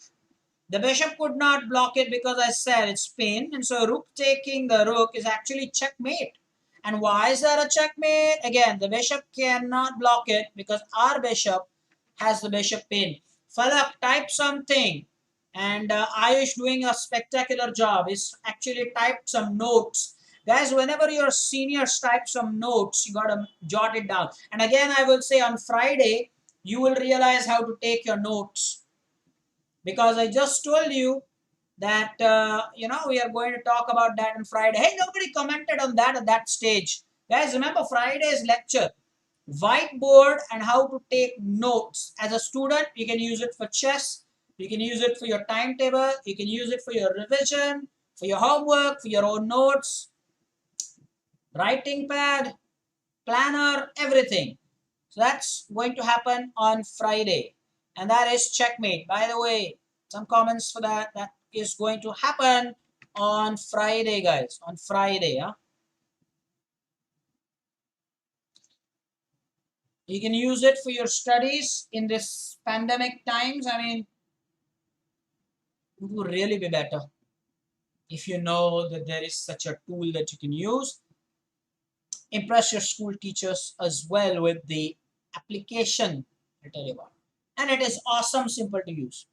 The bishop could not block it because I said it's pinned. And so rook taking the rook is actually checkmate. And why is that a checkmate? Again, the bishop cannot block it because our bishop has the bishop pinned. Falak, type something. And Ayush doing a spectacular job. He's actually typed some notes. Guys, whenever your seniors type some notes, you got to jot it down. And again, I will say on Friday, you will realize how to take your notes. Because I just told you that, we are going to talk about that on Friday. Hey, nobody commented on that at that stage. Guys, remember Friday's lecture. Whiteboard and how to take notes. As a student, you can use it for chess. You can use it for your timetable. You can use it for your revision, for your homework, for your own notes, writing pad, planner, everything. So that's going to happen on Friday. And that is checkmate. By the way, some comments for that. That is going to happen on Friday, guys. On Friday, huh? You can use it for your studies in this pandemic times. I mean, it would really be better if you know that there is such a tool that you can use. Impress your school teachers as well with the application, I tell you what. And it is awesome, simple to use.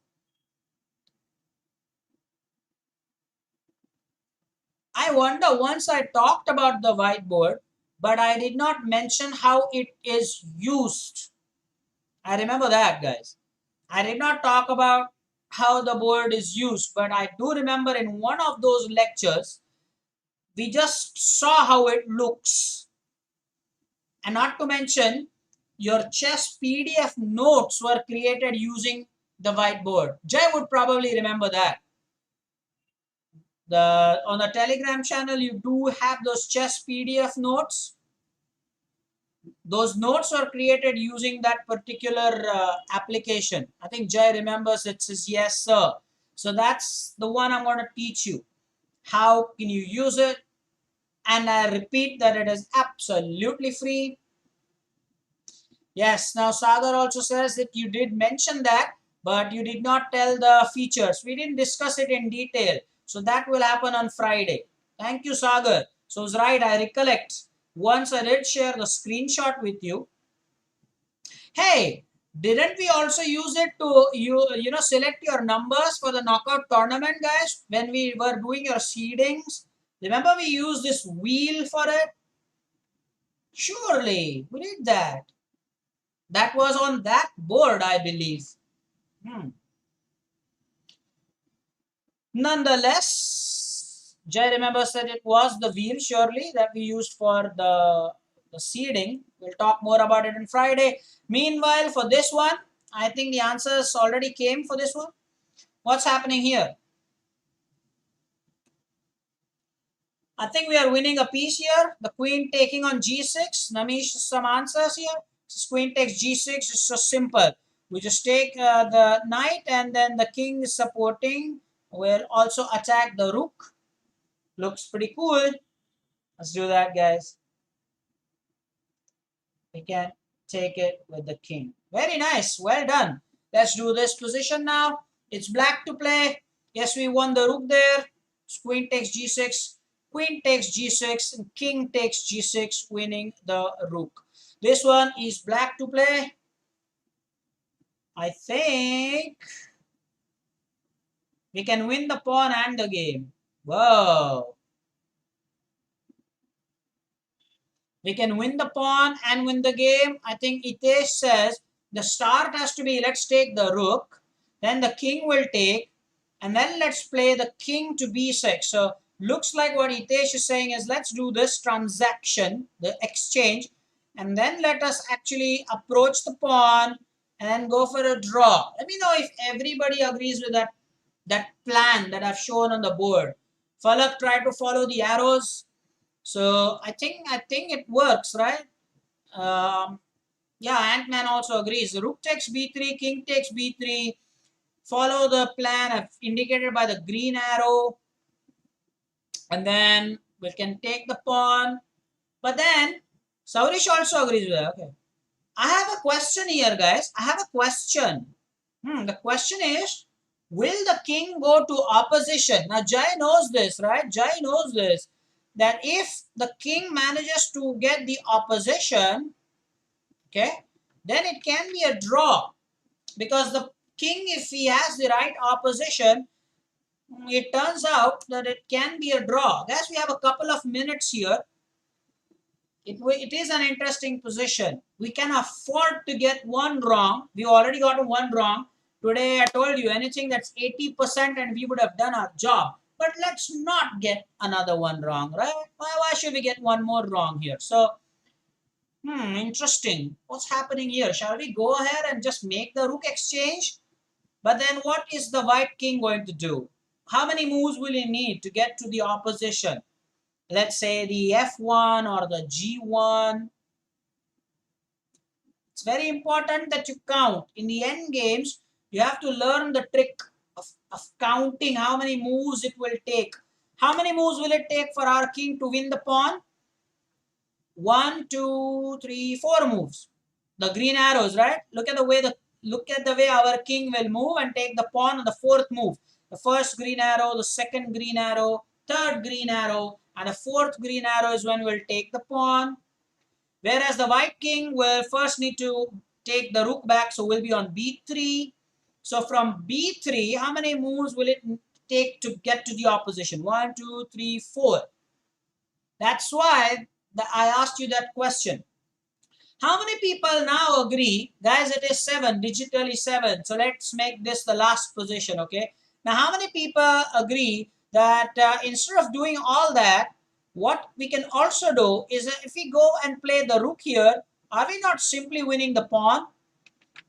I wonder, once I talked about the whiteboard, but I did not mention how it is used. I remember that, guys. I did not talk about how the board is used, but I do remember in one of those lectures, we just saw how it looks. And not to mention, your chess PDF notes were created using the whiteboard. Jay would probably remember that. On the Telegram channel, you do have those chess PDF notes. Those notes were created using that particular application. I think Jay remembers it, says yes, sir. So that's the one I'm going to teach you. How can you use it? And I repeat that it is absolutely free. Yes, now Sagar also says that you did mention that, but you did not tell the features. We didn't discuss it in detail. So that will happen on Friday. Thank you, Sagar. So it's right, I recollect. Once I did share the screenshot with you. Hey, didn't we also use it to select your numbers for the knockout tournament, guys, when we were doing your seedings? Remember we used this wheel for it? Surely, we did that. That was on that board, I believe. Hmm. Nonetheless, Jay remembers that it was the wheel, surely, that we used for the seeding. We'll talk more about it on Friday. Meanwhile, for this one, I think the answers already came for this one. What's happening here? I think we are winning a piece here. The queen taking on g6. Namish, some answers here. So queen takes g6. It's so simple. We just take the knight and then the king is supporting. We'll also attack the rook. Looks pretty cool. Let's do that, guys. We can take it with the king. Very nice. Well done. Let's do this position now. It's black to play. Yes, we won the rook there. Queen takes g6. Queen takes g6. And king takes g6, winning the rook. This one is black to play. I think we can win the pawn and the game. Whoa. We can win the pawn and win the game. I think Itesh says the start has to be, let's take the rook, then the king will take, and then let's play the king to b6. So looks like what Itesh is saying is let's do this transaction, the exchange, and then let us actually approach the pawn and go for a draw. Let me know if everybody agrees with that plan that I've shown on the board. Falak tried to follow the arrows. So I think it works, right? Um, yeah, Ant-Man also agrees. Rook takes b3, king takes b3. Follow the plan indicated by the green arrow, and then we can take the pawn. But then Saurish also agrees with that. Okay, I have a question here, guys. I have a question. The question is, will the king go to opposition? Now Jai knows this, right? Jai knows this. That if the king manages to get the opposition, okay, then it can be a draw. Because the king, if he has the right opposition, it turns out that it can be a draw. Guys, we have a couple of minutes here. It is an interesting position. We can afford to get one wrong. We already got one wrong. Today I told you anything that's 80% and we would have done our job. But let's not get another one wrong, right? Why should we get one more wrong here? So, interesting. What's happening here? Shall we go ahead and just make the rook exchange? But then what is the white king going to do? How many moves will he need to get to the opposition? Let's say the f1 or the g1. It's very important that you count. In the end games, you have to learn the trick of counting how many moves it will take. How many moves will it take for our king to win the pawn? 1, 2, 3, 4 moves. The green arrows, right? Look at the way our king will move and take the pawn on the fourth move. The first green arrow, the second green arrow, third green arrow, and the fourth green arrow is when we'll take the pawn. Whereas the white king will first need to take the rook back, so we'll be on b3. So from b3, how many moves will it take to get to the opposition? 1, 2, 3, 4. That's why I asked you that question. How many people now agree? Guys, it is 7, digitally 7. So let's make this the last position, okay? Now, how many people agree that instead of doing all that, what we can also do is if we go and play the rook here, are we not simply winning the pawn?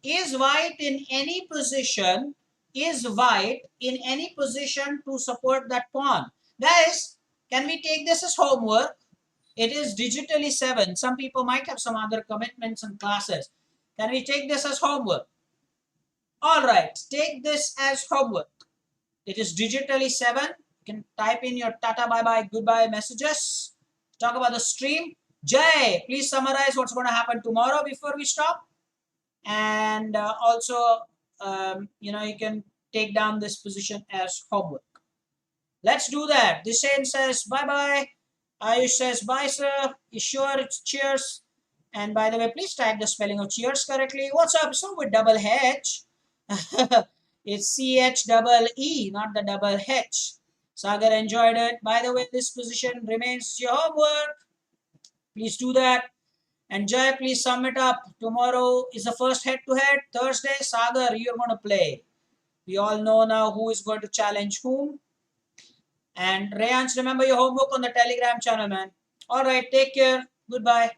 Is white in any position? Is white in any position to support that pawn? Guys, can we take this as homework? It is digitally 7. Some people might have some other commitments and classes. Can we take this as homework? All right, take this as homework. It is digitally 7. You can type in your tata, bye-bye, goodbye messages. Talk about the stream. Jay, please summarize what's going to happen tomorrow before we stop. and also you can take down this position as homework. Let's do that. Dishain says bye bye. Ayush says bye sir. Sure, it's cheers. And by the way, please type the spelling of cheers correctly. What's up? So with double H. It's CH double E, not the double H. Sagar enjoyed it. By the way, this position remains your homework. Please do that. And Jay, please sum it up. Tomorrow is the first head-to-head. Thursday, Sagar, you're going to play. We all know now who is going to challenge whom. And Rayans, remember your homework on the Telegram channel, man. All right, take care. Goodbye.